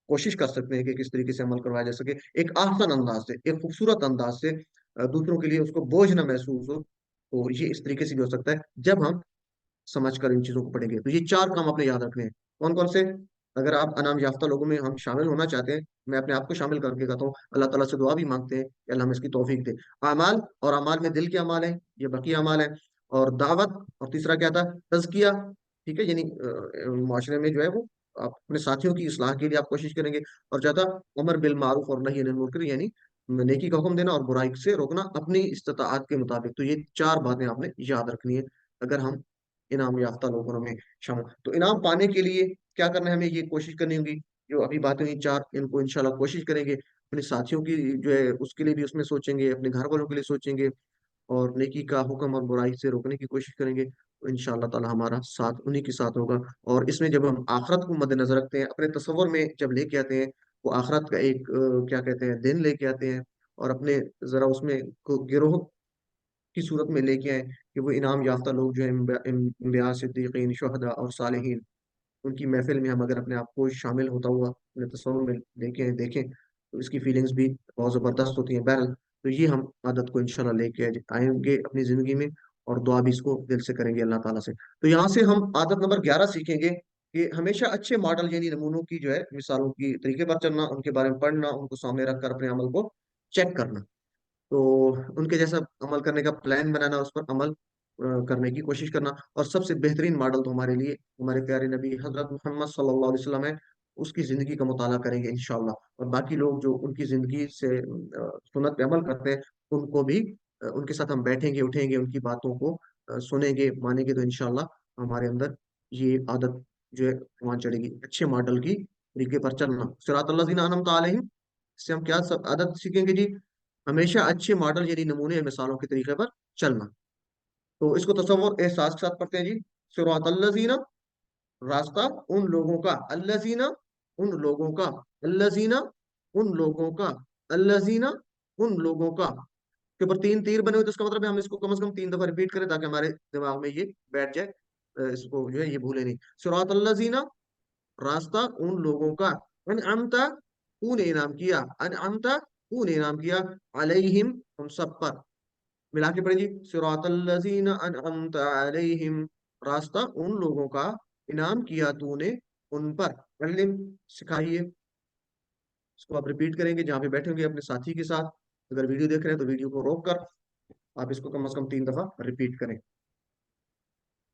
कोशिश कर सकते हैं कि किस तरीके से अमल करवाया जा सके, एक आसान अंदाज से, एक खूबसूरत अंदाज से, दूसरों के लिए उसको बोझ ना महसूस हो। तो ये इस तरीके से भी हो सकता है जब हम समझ कर इन चीजों को पढ़ेंगे। तो ये चार काम आपने याद रखने हैं। कौन कौन से? अगर आप अनाम याफ्ता लोगों में हम शामिल होना चाहते हैं, मैं अपने आप को शामिल करके कहता हूँ, अल्लाह ताला से दुआ भी मांगते हैं कि अल्लाह हमें इसकी तौफीक दे। अमाल, और अमाल में दिल के अमाल है, ये बाकी अमाल है। और दावत, और तीसरा क्या था? तज़किया। ठीक है, यानी माशरे में जो है वो आप अपने साथियों की इस्लाह के लिए आप कोशिश करेंगे। और ज्यादा उमर बिल मारूफ और नही अनिल मुनकर, यानी नेकी का हुक्म देना और बुराई से रोकना अपनी इस्तिताअत के मुताबिक। तो ये चार बातें आपने याद रखनी है अगर हम इनाम याफ्ता लोगों में शामिल। तो इनाम पाने के लिए क्या करना है? हमें ये कोशिश करनी होगी, जो अभी बातें हुई चार, इनको इंशाल्लाह कोशिश करेंगे। अपने साथियों की जो है उसके लिए भी उसमें सोचेंगे, अपने घर वालों के लिए सोचेंगे, और नेकी का हुक्म और बुराई से रोकने की कोशिश करेंगे। तो इंशाल्लाह ताला हमारा साथ उन्हीं के साथ होगा। और इसमें जब हम आखरत को मद्देनजर रखते हैं, अपने तस्वर में जब लेके आते हैं, वो आखरत का एक क्या कहते हैं, दिन लेके आते हैं, और अपने जरा उसमें गिरोह की सूरत में लेके आए कि वो इनाम याफ्ता लोग जो है, अम्बिया, सिद्दीकीन, शुहदा और सालिहीन, उनकी महफिल में हम अगर अपने आप को शामिल होता हुआ अपने तस्वुर में लेके आए, देखें, तो इसकी फीलिंग्स भी बहुत ज़बरदस्त होती हैं। बहरहाल, तो ये हम आदत को इंशाल्लाह लेके आएंगे अपनी ज़िंदगी में, और दुआ भी इसको दिल से करेंगे अल्लाह ताला से। तो यहाँ से हम आदत नंबर 11 सीखेंगे कि हमेशा अच्छे मॉडल यानी नमूनों की जो है, मिसालों की तरीके पर चलना, उनके बारे में पढ़ना, उनको सामने रखकर अपने अमल को चेक करना। तो उनके जैसा अमल करने का प्लान बनाना, उस पर अमल करने की कोशिश करना। और सबसे बेहतरीन मॉडल तो हमारे लिए हमारे प्यारे नबी हजरत मोहम्मद सल्लल्लाहु अलैहि वसल्लम है, उसकी जिंदगी का मुताला करेंगे इंशाल्लाह। और बाकी लोग जो उनकी जिंदगी से सुन्नत पे अमल करते हैं, उनको भी उनके साथ हम बैठेंगे, उठेंगे, उनकी बातों को सुनेंगे, मानेंगे। तो इंशाल्लाह हमारे अंदर ये आदत जो है वहाँ चढ़ेगी, अच्छे मॉडल की तरीके पर चलना। सिरातल लज़ीना अनअमता अलैहिम, इससे हम क्या सब आदत सीखेंगे जी? हमेशा अच्छे मॉडल यानी नमूने या मिसालों के तरीके पर चलना। तो इसको तसव्वुर एहसास के साथ पढ़ते हैं जी। सिरातल्लज़ीना, रास्ता उन लोगों का, अल्लज़ीना उन लोगों का, अल्लज़ीना उन लोगों का, अल्लज़ीना उन लोगों का के ऊपर तीन तीर बने हुए, तो इसका मतलब है हम इसको कम से कम 3 दफा रिपीट करें ताकि हमारे दिमाग में ये बैठ जाए, इसको जो है ये भूले नहीं। सिरातल्लज़ीना, रास्ता उन लोगों का, अनअमता तूने इनाम किया, अनअमता तूने इनाम किया, अलैहिम हम सब पर। मिला के पढ़े जी। सिरातल्लज़ीना अनअमता अलैहिम, रास्ता उन लोगों का इनाम किया तूने उन पर। अल्लिम, सिखाइए। इसको आप रिपीट करेंगे जहाँ पे बैठे होंगे अपने साथी के साथ। अगर वीडियो देख रहे हैं तो वीडियो को रोक कर आप इसको कम से कम 3 दफा रिपीट करें।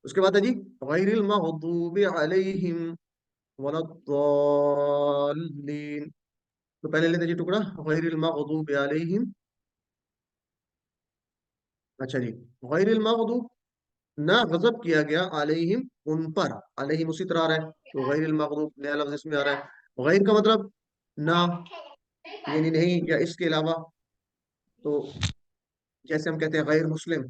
उसके बाद है जी, गैरिल मग़दूबि अलैहिम वलद्दाल्लीन। तो पहले लेते जी टुकड़ा, गैरिल मग़दूबि अलैहिम। अच्छा जी, गैरिल मग़दूब, ना गजब किया गया, अलैहिम उन पर, अलैहिम उसी तरह आ रहा है, तो गैरिल मग़दूब नया लफ्ज इसमें आ रहा है। गैर का मतलब ना, यानी नहीं या इसके अलावा। तो जैसे हम कहते हैं गैर मुस्लिम,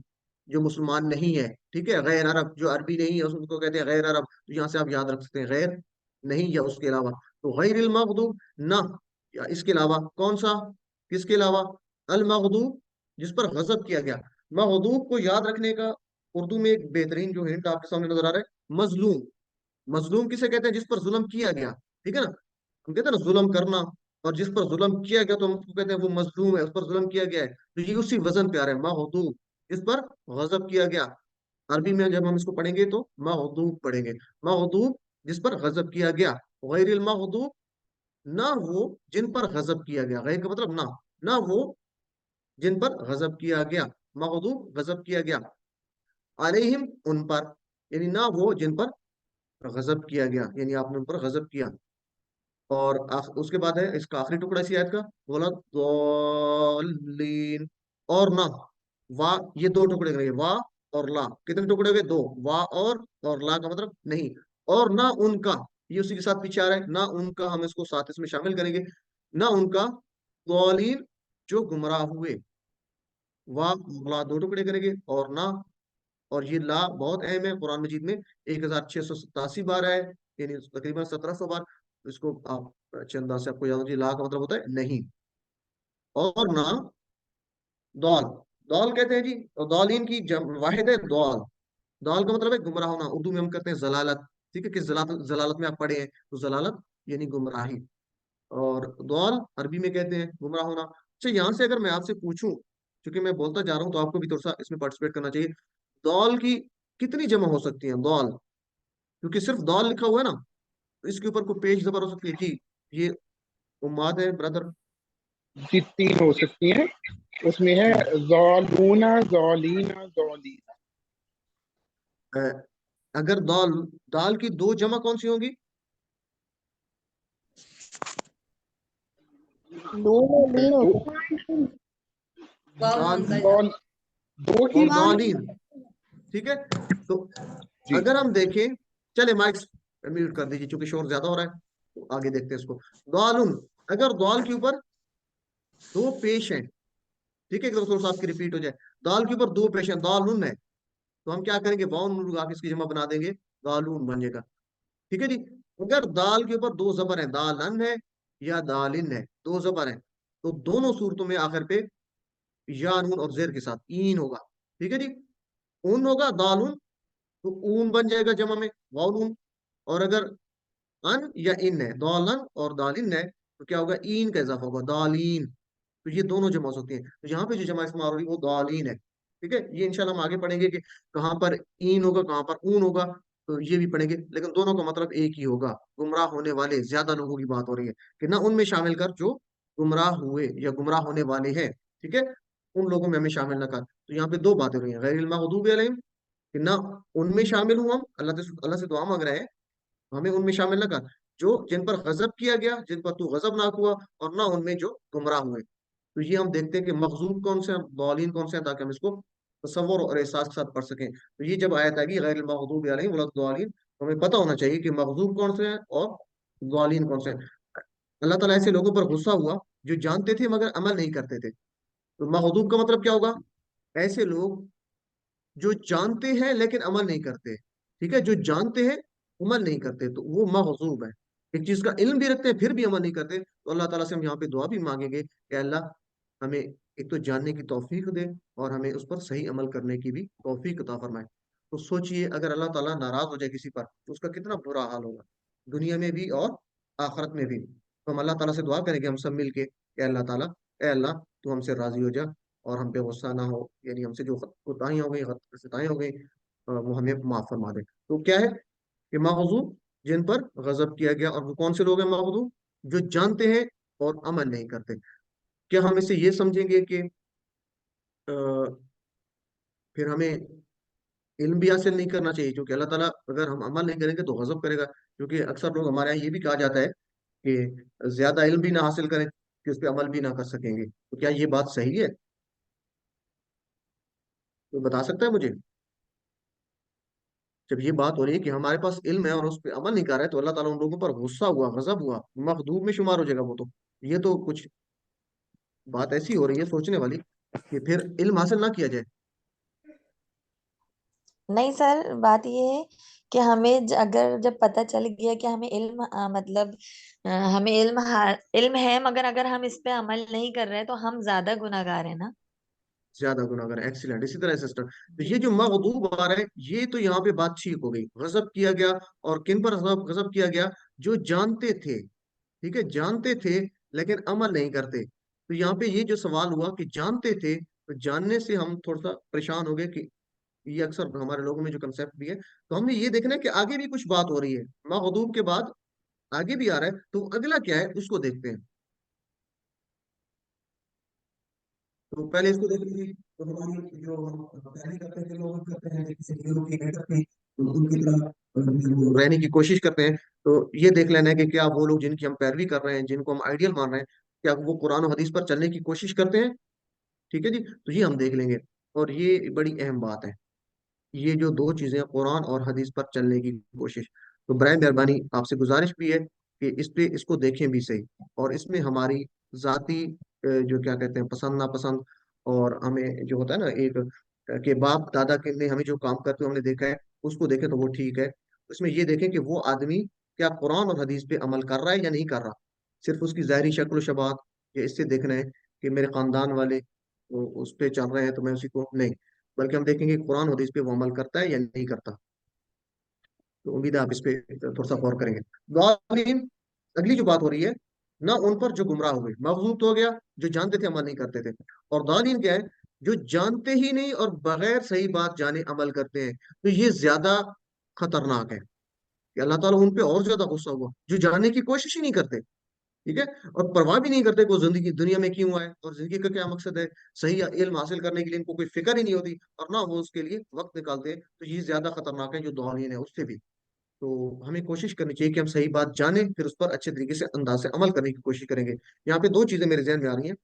जो मुसलमान नहीं है, ठीक है। गैर अरब, जो अरबी नहीं है उसको कहते हैं गैर अरब, तो यहाँ से आप याद रख सकते हैं गैर नहीं या उसके अलावा। तो गैरिल मग़दूब ना या इसके अलावा, कौन सा, किसके अलावा, अल मग़दूब जिस पर गजब किया गया। मग़दूब को याद रखने का उर्दू में एक बेहतरीन जो हिंट आपके सामने नजर आ रहा है, मजलूम। मजलूम किसे कहते हैं, जिस पर जुल्म किया गया, ठीक है ना। हम कहते हैं ना जुल्म करना, और जिस पर जुल्म किया गया तो हम उसको कहते हैं वो मजलूम है, उस पर जुल्म किया गया है, तो ये उसी वजन पे आ रहा है, मग़दूब जिस पर गजब किया गया। अरबी में जब हम इसको पढ़ेंगे तो मग़दूब पढ़ेंगे, मग़दूब जिस पर गजब किया गया। गैरिल मग़दूब, ना वो जिन पर गजब किया गया, गैर का मतलब ना, ना वो जिन पर गजब किया गया, मग़दूब गजब किया गया, अलैहिम उन पर, यानी ना वो जिन पर गजब किया गया, यानी आपने उन पर गजब किया। और उसके बाद है इसका आखिरी टुकड़ा इसी आयत का, बोला दॉलीन, और ना, वा, ये दो टुकड़े करेंगे, वा और ला। कितने टुकड़े हो गए, दो, वा और ला का मतलब नहीं। और ना उनका, ये उसी के साथ पीछे आ रहा है, ना उनका, हम इसको साथ इसमें शामिल करेंगे, ना उनका, दॉलीन जो गुमराह हुए। वा, ला दो टुकड़े करेंगे, और ना, और ये ला बहुत अहम है, कुरान मजीद में 1687 बार है, यानी तकरीबन 1700 बार। इसको आप अच्छे अंदाज से आपको याद होगी, ला का मतलब होता है नहीं। और ना, दौल, दौल कहते हैं जी, और दौलीन की वाहिद है दौल। दौल का मतलब है गुमराह होना, उर्दू में हम कहते हैं जलालत, ठीक है। किस जलालत, जलालत में आप पढ़े हैं, तो जलालत यानी गुमराही। और दौल अरबी में कहते हैं गुमराह होना। अच्छा, यहाँ से अगर मैं आपसे पूछूं, क्योंकि मैं बोलता जा रहा हूँ तो आपको भी थोड़ा सा इसमें पार्टिसिपेट करना चाहिए, दौल की कितनी जमा हो सकती है, दौल, क्योंकि सिर्फ दौल लिखा हुआ है ना, तो इसके ऊपर कोई पेश जबर हो सकती है जी। ये उम्माद है ब्रदर। जी 3 हो सकती हैं, उसमें है जी, ज़ालूना, ज़ालीना, ज़ालीना। अ, अगर दौल, दाल की दो जमा कौन सी होगी, नून और लीन दो, होते हैं। दाल दौल, दो ही। और वाव दालीन, ठीक है। तो जी अगर हम देखें, चले माइक्स म्यूट कर दीजिए क्योंकि शोर ज्यादा हो रहा है, तो आगे देखते हैं इसको। दालुन, अगर दाल के ऊपर दो पेश हैं, ठीक है, एक दफा थोड़ा सा आपकी रिपीट हो जाए, दाल के ऊपर दो पेश हैं, दालुन है, तो हम क्या करेंगे, वाउन नून लगा के इसकी जमा बना देंगे, दालून बन जाएगा, ठीक है जी। अगर दाल के ऊपर दो जबर है, दालन है या दालिन है, दो जबर है, तो दोनों सूरतों में आखिर पे या नून और जेर के साथ ईन होगा, ठीक है जी। ऊन होगा दालुन, तो ऊन बन जाएगा जमा में, वाउन। और अगर अन या इन है, दौलन और दालिन है, तो क्या होगा, ईन का इजाफा होगा, दालीन। तो ये दोनों जमा हो सकती है, तो यहाँ पे जो जमा इस्तेमाल हो रही है वो दालीन है, ठीक है। ये इंशाल्लाह हम आगे पढ़ेंगे कि कहाँ पर ईन होगा, कहाँ पर ऊन होगा, तो ये भी पढ़ेंगे, लेकिन दोनों का मतलब एक ही होगा, गुमराह होने वाले ज्यादा लोगों की बात हो रही है, कि ना उनमें शामिल कर जो गुमराह हुए या गुमराह होने वाले हैं, ठीक है, उन लोगों में हमें शामिल ना कर। तो यहाँ पे दो बातें हो रही हैं, गैरिल मग़दूबि अलैहिम, कि ना उनमें शामिल हूं हम, अल्लाह से दुआ मांग रहे हैं, हमें उनमें शामिल न कर जो जिन पर गजब किया गया, जिन पर तू गजबनाक हुआ, और ना उनमें जो गुमराह हुए। तो ये हम देखते हैं कि मखजूब कौन से हैं, दौलीन कौन से हैं, ताकि हम इसको तसव्वुर और एहसास के साथ पढ़ सकें। तो ये जब आयत आएगी गैर मगदूब अलैहिम वलद्दालिन, तो हमें पता होना चाहिए कि मखजूब कौन से हैं और दौलीन कौन से हैं। अल्लाह ताला ऐसे लोगों पर गुस्सा हुआ जो जानते थे मगर अमल नहीं करते थे, तो मगदूब का मतलब क्या होगा? ऐसे लोग जो जानते हैं लेकिन अमल नहीं करते। ठीक है, जो जानते हैं अमल नहीं करते, तो वो मगजूब है। एक चीज का इल्म भी रखते हैं फिर भी अमल नहीं करते, तो अल्लाह ताला से हम यहाँ पे दुआ भी मांगेंगे कि अल्लाह हमें एक तो जानने की तौफीक दे, और हमें उस पर सही अमल करने की भी तौफीक अता फरमाए। तो सोचिए, अगर अल्लाह ताला नाराज हो जाए किसी पर, तो उसका कितना बुरा हाल होगा, दुनिया में भी और आखिरत में भी। तो हम अल्लाह ताला से दुआ करेंगे हम सब मिलके, अल्लाह ताला, ए अल्लाह, तू हमसे राजी हो जा और हम पे गुस्सा ना हो, यानी हमसे जो कोताहियां हो गई, खताएं हो गई, वो हमें माफ फरमा दे। तो क्या है कि मगजूब, जिन पर गजब किया गया, और वो कौन से लोग हैं मगजूब? जो जानते हैं और अमल नहीं करते। क्या हम इसे ये समझेंगे कि अ, फिर हमें इल्म भी हासिल नहीं करना चाहिए, क्योंकि अल्लाह ताला अगर हम अमल नहीं करेंगे तो गजब करेगा? क्योंकि अक्सर लोग, हमारे यहाँ ये भी कहा जाता है कि ज्यादा इल्म भी ना हासिल करें कि उस पर अमल भी ना कर सकेंगे। तो क्या ये बात सही है? तो बता सकता है मुझे? जब ये बात हो रही है कि हमारे पास इल्म है और उस पर अमल नहीं कर रहा है, तो अल्लाह ताला उन लोगों पर गुस्सा हुआ, गजब हुआ, मखदूब में शुमार हो जाएगा वो तो। ये तो कुछ बात ऐसी हो रही है सोचने वाली, कि फिर इल्म हासिल ना किया जाए। नहीं सर, बात ये है कि हमें अगर जब पता चल गया कि हमें इल्म मतलब हमें इल्म है, मगर अगर हम इस पे अमल नहीं कर रहे तो हम ज्यादा गुनाहगार है ना। ज्यादा गुनाहगार, एक्सीलेंट। इसी तरह सिस्टर, तो ये जो मगदूब आ रहा है, ये तो यहाँ पे बात ठीक हो गई, गजब किया गया। और किन पर गजब गजब किया गया? जो जानते थे। ठीक है, जानते थे लेकिन अमल नहीं करते। तो यहाँ पे ये जो सवाल हुआ कि जानते थे, तो जानने से हम थोड़ा सा परेशान हो गए कि ये अक्सर हमारे लोगों में जो कंसेप्ट भी है। तो हमें ये देखना है कि आगे भी कुछ बात हो रही है, मगदूब के बाद आगे भी आ रहा है, तो अगला क्या है उसको देखते हैं। तो पहले इसको देख लीजिए। तो हमारी जो पहले करते थे लोग, करते हैं किसी हीरो की हेडर पे, तो उनकी तरह रहने की कोशिश करते हैं। तो ये देख लेना है कि क्या वो लोग जिनकी हम पैरवी कर रहे हैं, जिनको हम आइडियल मान रहे हैं, क्या वो कुरान और हदीस पर चलने की कोशिश करते हैं? ठीक है जी, तो ये हम देख लेंगे। और ये बड़ी अहम बात है, ये जो दो चीजें, कुरान और हदीस पर चलने की कोशिश। तो बराए मेहरबानी आपसे गुजारिश भी है कि इस पे इसको देखें भी सही, और इसमें हमारी जाती जो क्या कहते हैं पसंद नापसंद, और हमें जो होता है ना एक कि बाप दादा के ने हमें जो काम करते हुए हमने देखा है, उसको देखें तो वो ठीक है। उसमें ये देखें कि वो आदमी क्या कुरान और हदीस पे अमल कर रहा है या नहीं कर रहा। सिर्फ उसकी ज़ाहिरी शक्ल शबात, या इससे देखना है कि मेरे खानदान वाले वो उस पे चल रहे हैं तो मैं उसी को नहीं, बल्कि हम देखेंगे कुरान हदीस पे वो अमल करता है या नहीं करता। तो उम्मीद है आप इस पे थोड़ा सा गौर करेंगे। गालिन, अगली जो बात हो रही है, ना उन पर जो गुमराह हुए, मखजूब तो हो गया जो जानते थे अमल नहीं करते थे, और दालिन क्या है? जो जानते ही नहीं और बगैर सही बात जाने अमल करते हैं। तो ये ज्यादा खतरनाक है कि अल्लाह ताला उन पे और ज्यादा गुस्सा हुआ, जो जानने की कोशिश ही नहीं करते। ठीक है, और परवाह भी नहीं करते को जिंदगी दुनिया में क्यों आए और जिंदगी का क्या मकसद है। सही इल्म हासिल करने के लिए इनको कोई फिक्र ही नहीं होती, और ना वो उसके लिए वक्त निकालते हैं। तो ये ज्यादा खतरनाक है जो दालिन है उससे भी। तो हमें कोशिश करनी चाहिए कि हम सही बात जानें, फिर उस पर अच्छे तरीके से अंदाज से अमल करने की कोशिश करेंगे। यहाँ पे दो चीजें मेरे जहन में आ रही हैं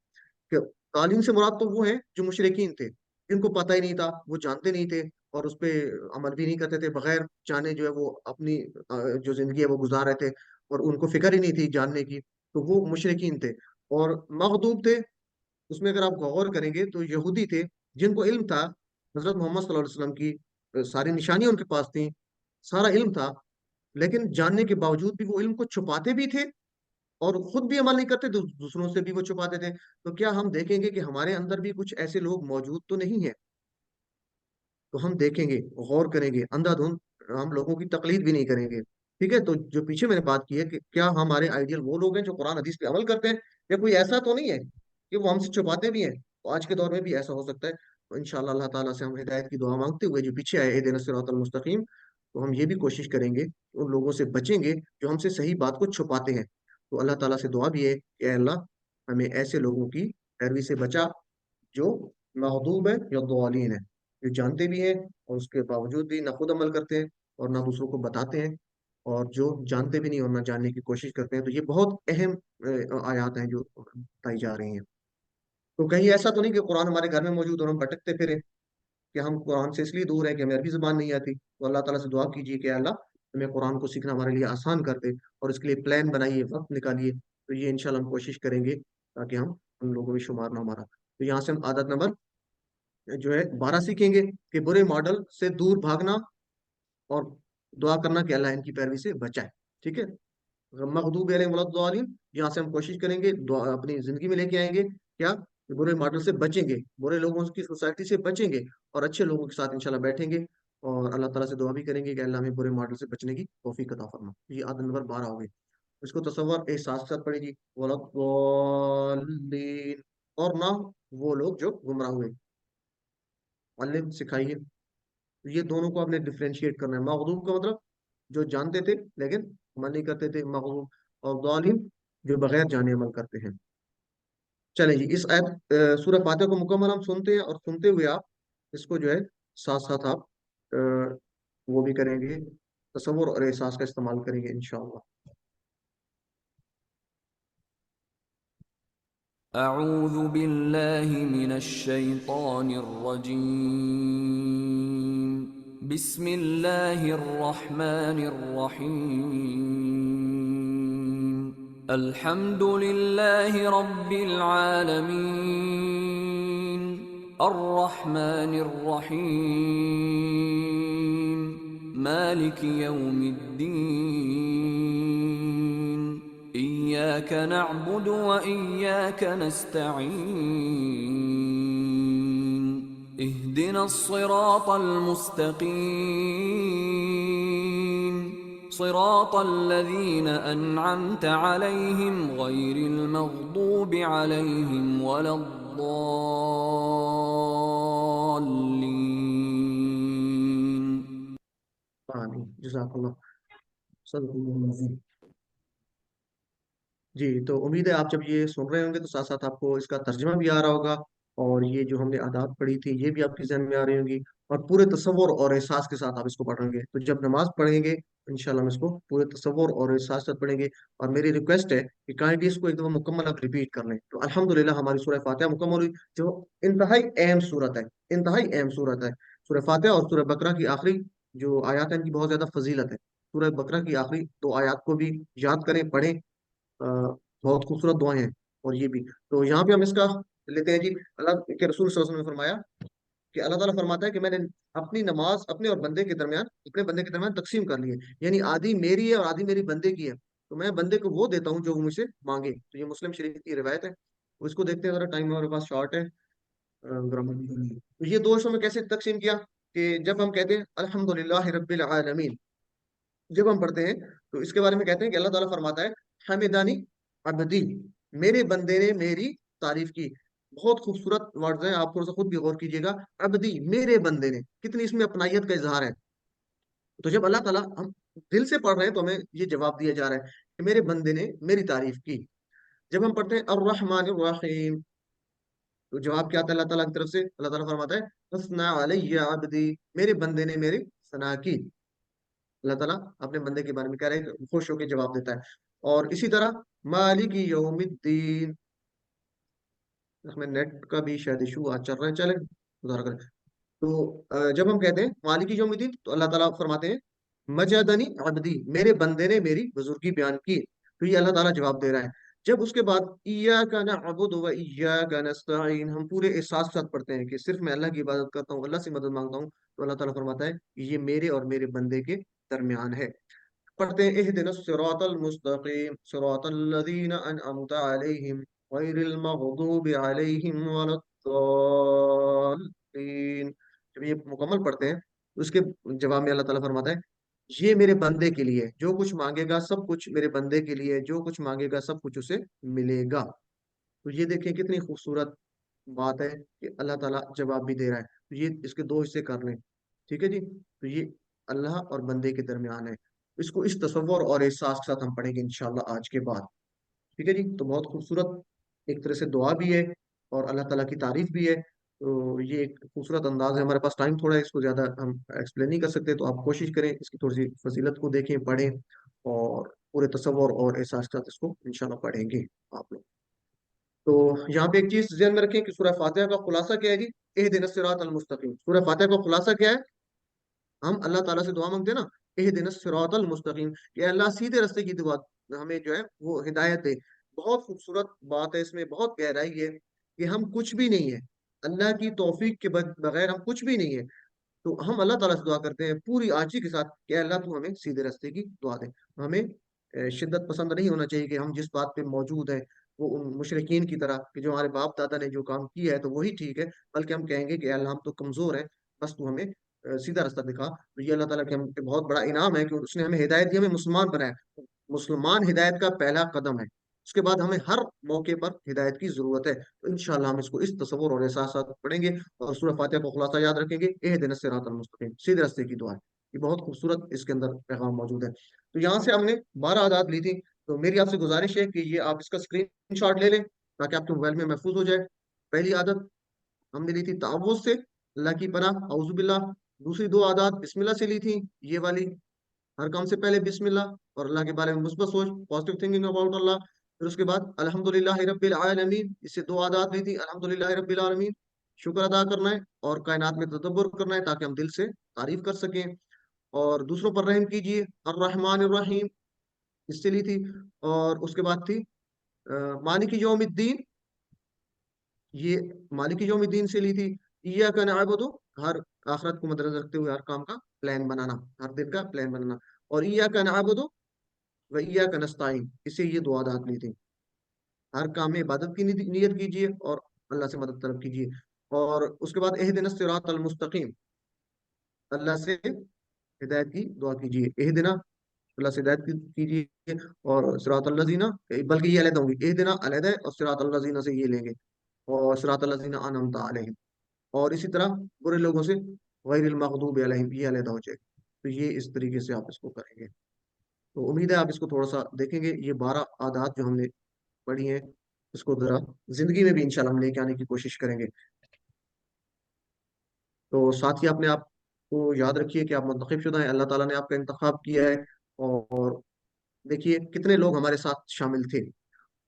कि तालीम से मुराद तो वो हैं जो मुशरिकीन थे, जिनको पता ही नहीं था, वो जानते नहीं थे, और उस पे अमल भी नहीं करते थे, बगैर जाने जो है वो अपनी जो जिंदगी है वो गुजार रहे थे, और उनको फिक्र ही नहीं थी जानने की। तो वो मुशरिकीन थे। और मगदूब थे, उसमें अगर आप गौर करेंगे तो यहूदी थे, जिनको इल्म था हजरत मोहम्मद सल्लल्लाहु अलैहि वसल्लम की, सारी निशानियां उनके पास थी, सारा इल्म था, लेकिन जानने के बावजूद भी वो इल्म को छुपाते भी थे, और खुद भी अमल नहीं करते, दूसरों से भी वो छुपाते थे। तो क्या हम देखेंगे कि हमारे अंदर भी कुछ ऐसे लोग मौजूद तो नहीं है? तो हम देखेंगे, गौर करेंगे, अंधाधुंध हम लोगों की तकलीद भी नहीं करेंगे। ठीक है, तो जो पीछे मैंने बात की है कि क्या हमारे आइडियल वो लोग हैं जो कुरान हदीस पे अमल करते हैं, या कोई ऐसा तो नहीं है कि वो हमसे छुपाते भी हैं? तो आज के दौर में भी ऐसा हो सकता है। तो इंशाअल्लाह अल्लाह ताला से हम हिदायत की दुआ मांगते हुए, जो पीछे आए इहदिना सिरातल मुस्तकीम, तो हम ये भी कोशिश करेंगे, उन लोगों से बचेंगे जो हमसे सही बात को छुपाते हैं। तो अल्लाह ताला से दुआ भी है कि "ऐ अल्लाह, हमें ऐसे लोगों की पैरवी से बचा, जो मगदूब है या दौलीन है, जो जानते भी हैं और उसके बावजूद भी ना खुद अमल करते हैं और ना दूसरों को बताते हैं, और जो जानते भी नहीं और ना जानने की कोशिश करते हैं।" तो ये बहुत अहम आयात हैं जो बताई जा रही हैं। तो कहीं ऐसा तो नहीं कि कुरान हमारे घर में मौजूद और हम भटकते फिरें, कि हम कुरान से इसलिए दूर हैं कि हमें अरबी जुबान नहीं आती। तो अल्लाह ताला से दुआ कीजिए कि अल्लाह हमें कुरान को सीखना हमारे लिए आसान कर दे, और इसके लिए प्लान बनाइए, वक्त निकालिए। तो ये इंशाल्लाह हम कोशिश करेंगे ताकि हम उन लोगों में शुमार ना हमारा। تو یہاں سے ہم عادت نمبر جو ہے 12 سیکھیں گے کہ برے ماڈل سے دور بھاگنا اور دعا کرنا کہ اللہ ان کی پیروی سے بچائے. ٹھیک ہے. مغضوب علیہم ولا الضالین، یہاں سے ہم کوشش کریں گے اپنی زندگی میں لے کے آئیں گے کیا کہ برے ماڈل سے بچیں گے، برے لوگوں کی سوسائٹی سے بچیں گے اور اچھے لوگوں کے ساتھ انشاءاللہ بیٹھیں گے، اور اللہ تعالیٰ سے دعا بھی کریں گے کہ اللہ ہمیں برے ماڈل سے بچنے کی توفیق عطا فرما. یہ عادت نمبر 12 ہو گئی. اس کو تصور احساس کے ساتھ پڑھے گی ولا الضالین، اور نہ وہ لوگ جو گمراہ ہوئے. علم سکھائیے. یہ دونوں کو آپ نے ڈفرینشیٹ کرنا ہے. مغضوب کا مطلب جو جانتے تھے لیکن عمل نہیں کرتے تھے، مغضوب، اور ضالین جو بغیر جانے عمل کرتے ہیں. چلیں جی، اس آیت سورہ فاتحہ کو مکمل ہم سنتے ہیں، اور سنتے ہوئے آپ اس کو جو ہے ساتھ ساتھ آپ وہ بھی کریں گے، تصور اور احساس کا استعمال کریں گے انشاءاللہ. أعوذ بالله من الشيطان الرجيم. بسم الله الرحمن الرحيم. الحمد لله رب العالمين. الرحمن الرحيم. مالك يوم الدين. إياك نعبد وإياك نستعين. اهدنا الصراط المستقيم. صراط الذين أنعمت عليهم غير المغضوب عليهم ولا الضالين. آمین. جزاک اللہ. صدق اللہ العظیم. جی، تو امید ہے آپ جب یہ سن رہے ہوں گے تو ساتھ ساتھ آپ کو اس کا ترجمہ بھی آ رہا ہوگا، اور یہ جو ہم نے آداب پڑھی تھی یہ بھی آپ کے ذہن میں آ رہی ہوں گی، اور پورے تصور اور احساس کے ساتھ آپ اس کو پڑھیں گے. تو جب نماز پڑھیں گے انشاءاللہ ہم اس کو پورے تصور اور احساس کے ساتھ پڑھیں گے. اور میری ریکویسٹ ہے کہ کائنڈلی اس کو ایک دفعہ مکمل آپ ریپیٹ کر لیں. تو الحمدللہ ہماری سورہ فاتحہ مکمل ہوئی، جو انتہائی اہم صورت ہے، انتہائی اہم صورت ہے. سورہ فاتحہ اور سورہ بقرہ کی آخری جو آیات ہیں ان کی بہت زیادہ فضیلت ہے. سورہ بقرہ کی آخری 2 آیات کو بھی یاد کریں، پڑھیں. بہت خوبصورت دعائیں ہیں. اور یہ بھی تو یہاں پہ ہم اس کا لیتے ہیں جی. اللہ کے رسول صلی اللہ علیہ وسلم نے فرمایا کہ اللہ تعالیٰ فرماتا ہے کہ میں نے اپنی نماز اپنے اور بندے کے درمیان، اپنے بندے کے درمیان تقسیم کر لی ہے، یعنی آدھی میری ہے اور آدھی میری بندے کی ہے. تو میں بندے کو وہ دیتا ہوں جو وہ مجھ سے مانگے. تو یہ مسلم شریف کی روایت ہے. اس کو دیکھتے ہیں ذرا، ٹائم ہمارے پاس شارٹ ہے. تو یہ 2 حصوں میں کیسے تقسیم کیا کہ جب ہم کہتے ہیں الحمدللہ رب العالمین، جب ہم پڑھتے ہیں تو اس کے بارے میں کہتے ہیں کہ اللہ تعالیٰ فرماتا ہے حمدانی عبدی، میرے بندے نے میری تعریف کی. بہت خوبصورت ورڈز ہیں، آپ تھوڑا سا خود بھی غور کیجیے گا. عبدی، میرے بندے نے، کتنی اس میں اپنائیت کا اظہار ہے. تو جب اللہ تعالیٰ ہم دل سے پڑھ رہے ہیں تو ہمیں یہ جواب دیا جا رہا ہے کہ میرے بندے نے میری تعریف کی. جب ہم پڑھتے ہیں الرحمن الرحیم، تو جواب کیا آتا ہے اللہ تعالیٰ کی طرف سے؟ اللہ تعالیٰ فرماتا ہے اثنا علی عبدی، میرے بندے نے میری ثنا کی. اللہ تعالیٰ اپنے بندے کے بارے میں کہہ رہے ہیں، خوش ہو کے جواب دیتا ہے. اور اسی طرح مالک یوم الدین، اس میں نیٹ کا بھی شاید ایشو آج چل رہا ہے، چلیں گزارا کریں. تو جب ہم کہتے ہیں مالک یوم الدین تو اللہ تعالیٰ فرماتے ہیں مجدنی عبدی، میرے بندے نے میری بزرگی بیان کی. تو یہ اللہ تعالیٰ جواب دے رہا ہے. جب اس کے بعد ایاک نعبد و ایاک نستعین، ہم پورے احساس کے ساتھ پڑھتے ہیں کہ صرف میں اللہ کی عبادت کرتا ہوں، اللہ سے مدد مانگتا ہوں، تو اللہ تعالیٰ فرماتا ہے یہ میرے اور میرے بندے کے درمیان ہے. پڑھتے ہیں اہدنا الصراط المستقیم صراط الذین انعمت علیہم غیر المغضوب علیہم ولا الضالین. جب یہ مکمل پڑھتے ہیں تو اس کے جواب میں اللہ تعالیٰ فرماتا ہے یہ میرے بندے کے لیے، جو کچھ مانگے گا سب کچھ میرے بندے کے لیے، جو کچھ مانگے گا سب کچھ اسے ملے گا. تو یہ دیکھیں کتنی خوبصورت بات ہے کہ اللہ تعالیٰ جواب بھی دے رہا ہے. تو یہ اس کے 2 حصے کر لیں. ٹھیک ہے جی. تو یہ اللہ اور بندے کے درمیان ہے. اس کو اس تصور اور احساس کے ساتھ ہم پڑھیں گے انشاءاللہ آج کے بعد. ٹھیک ہے جی. تو بہت خوبصورت ایک طرح سے دعا بھی ہے اور اللہ تعالیٰ کی تعریف بھی ہے. تو یہ ایک خوبصورت انداز ہے. ہمارے پاس ٹائم تھوڑا ہے، اس کو زیادہ ہم ایکسپلین نہیں کر سکتے، تو آپ کوشش کریں اس کی تھوڑی سی فضیلت کو دیکھیں، پڑھیں، اور پورے تصور اور احساس کے ساتھ اس کو انشاءاللہ پڑھیں گے آپ لوگ. تو یہاں پہ ایک چیز ذہن میں رکھیں کہ سورہ فاتحہ کا خلاصہ کیا ہے جی؟ اہدنا الصراط المستقیم. سورہ فاتحہ کا خلاصہ کیا ہے؟ ہم اللہ تعالیٰ سے دعا مانگتے ہیں نا، اہدنا الصراط المستقیم، کہ اللہ سیدھے راستے کی دعا ہمیں جو ہے وہ ہدایت دے. بہت خوبصورت بات ہے، اس میں بہت گہرائی ہے کہ ہم کچھ بھی نہیں ہے، اللہ کی توفیق کے بغیر ہم کچھ بھی نہیں ہے، تو ہم اللہ تعالیٰ سے دعا کرتے ہیں پوری آجزی کے ساتھ کہ اللہ تو ہمیں سیدھے راستے کی دعا دے. ہمیں شدت پسند نہیں ہونا چاہیے کہ ہم جس بات پہ موجود ہیں وہ ان مشرکین کی طرح کہ جو ہمارے باپ دادا نے جو کام کیا ہے تو وہی ٹھیک ہے، بلکہ ہم کہیں گے کہ اللہ ہم تو کمزور ہیں، بس تو ہمیں سیدھا راستہ دکھا. تو یہ اللہ تعالیٰ کے ہم پہ بہت بڑا انعام ہے کہ اس نے ہمیں ہدایت دی، ہمیں مسلمان بنایا. مسلمان ہدایت کا پہلا قدم ہے، اس کے بعد ہمیں ہر موقع پر ہدایت کی ضرورت ہے. تو انشاءاللہ ہم اس کو اس تصور اور احساسات پڑھیں گے اور سورہ فاتحہ کو خلاصہ یاد رکھیں گے، اہدنا الصراط المستقیم، سیدھے راستے کی دعا ہے. یہ بہت خوبصورت اس کے اندر پیغام موجود ہے. تو یہاں سے ہم نے 12 عادات لی تھی. تو میری آپ سے گزارش ہے کہ یہ آپ اس کا اسکرین شاٹ لے لیں تاکہ آپ کے موبائل میں محفوظ ہو جائے. پہلی عادت ہم نے لی تھی تعوذ سے، اللہ کی پناہ، اعوذ باللہ. دوسری 2 عادات بسم اللہ سے لی تھی، یہ والی ہر کام سے پہلے بسم اللہ اور اللہ کے بارے میں مثبت سوچ، پازیٹیو تھنکنگ اباؤٹ اللہ. پھر اس کے بعد الحمدللہ رب العالمین، اس سے 2 عادات لی تھی، الحمدللہ رب العالمین، شکر ادا کرنا ہے اور کائنات میں تدبر کرنا ہے تاکہ ہم دل سے تعریف کر سکیں. اور دوسروں پر رحم کیجیے، الرحمن الرحیم، اس سے لی تھی. اور اس کے بعد تھی مالک یوم الدین، یہ مالک یوم الدین سے لی تھی. ایاک نعبد، ہر آخرت کو مد نظر رکھتے ہوئے ہر کام کا پلان بنانا، ہر دن کا پلان بنانا. اور ایاک نعبد و ایاک نستعین، اس سے یہ 2 عادات لی تھی. ہر کام میں عبادت کی نیت کیجیے اور اللہ سے مدد طلب کیجیے. اور اس کے بعد اہدنا الصراط المستقیم، اللہ سے ہدایت کی دعا کیجیے، اہدنا، اللہ سے ہدایت کیجیے. اور صراط الذین، بلکہ یہ علیحدہ ہوں گی، اہدنا علیحدہ ہے اور صراط الذین سے یہ لیں گے، اور صراط الذین انعمت علیہم. اور اسی طرح برے لوگوں سے غیر المغضوب علیہم، یہ علیحدہ ہو جائے. تو یہ اس طریقے سے آپ اس کو کریں گے. تو امید ہے آپ اس کو تھوڑا سا دیکھیں گے. یہ 12 عادات جو ہم نے پڑھی ہیں اس کو ذرا زندگی میں بھی انشاءاللہ ہم لے کے آنے کی کوشش کریں گے. تو ساتھ ہی اپنے آپ کو یاد رکھیے کہ آپ منتخب شدہ ہیں، اللہ تعالیٰ نے آپ کا انتخاب کیا ہے. اور دیکھیے کتنے لوگ ہمارے ساتھ شامل تھے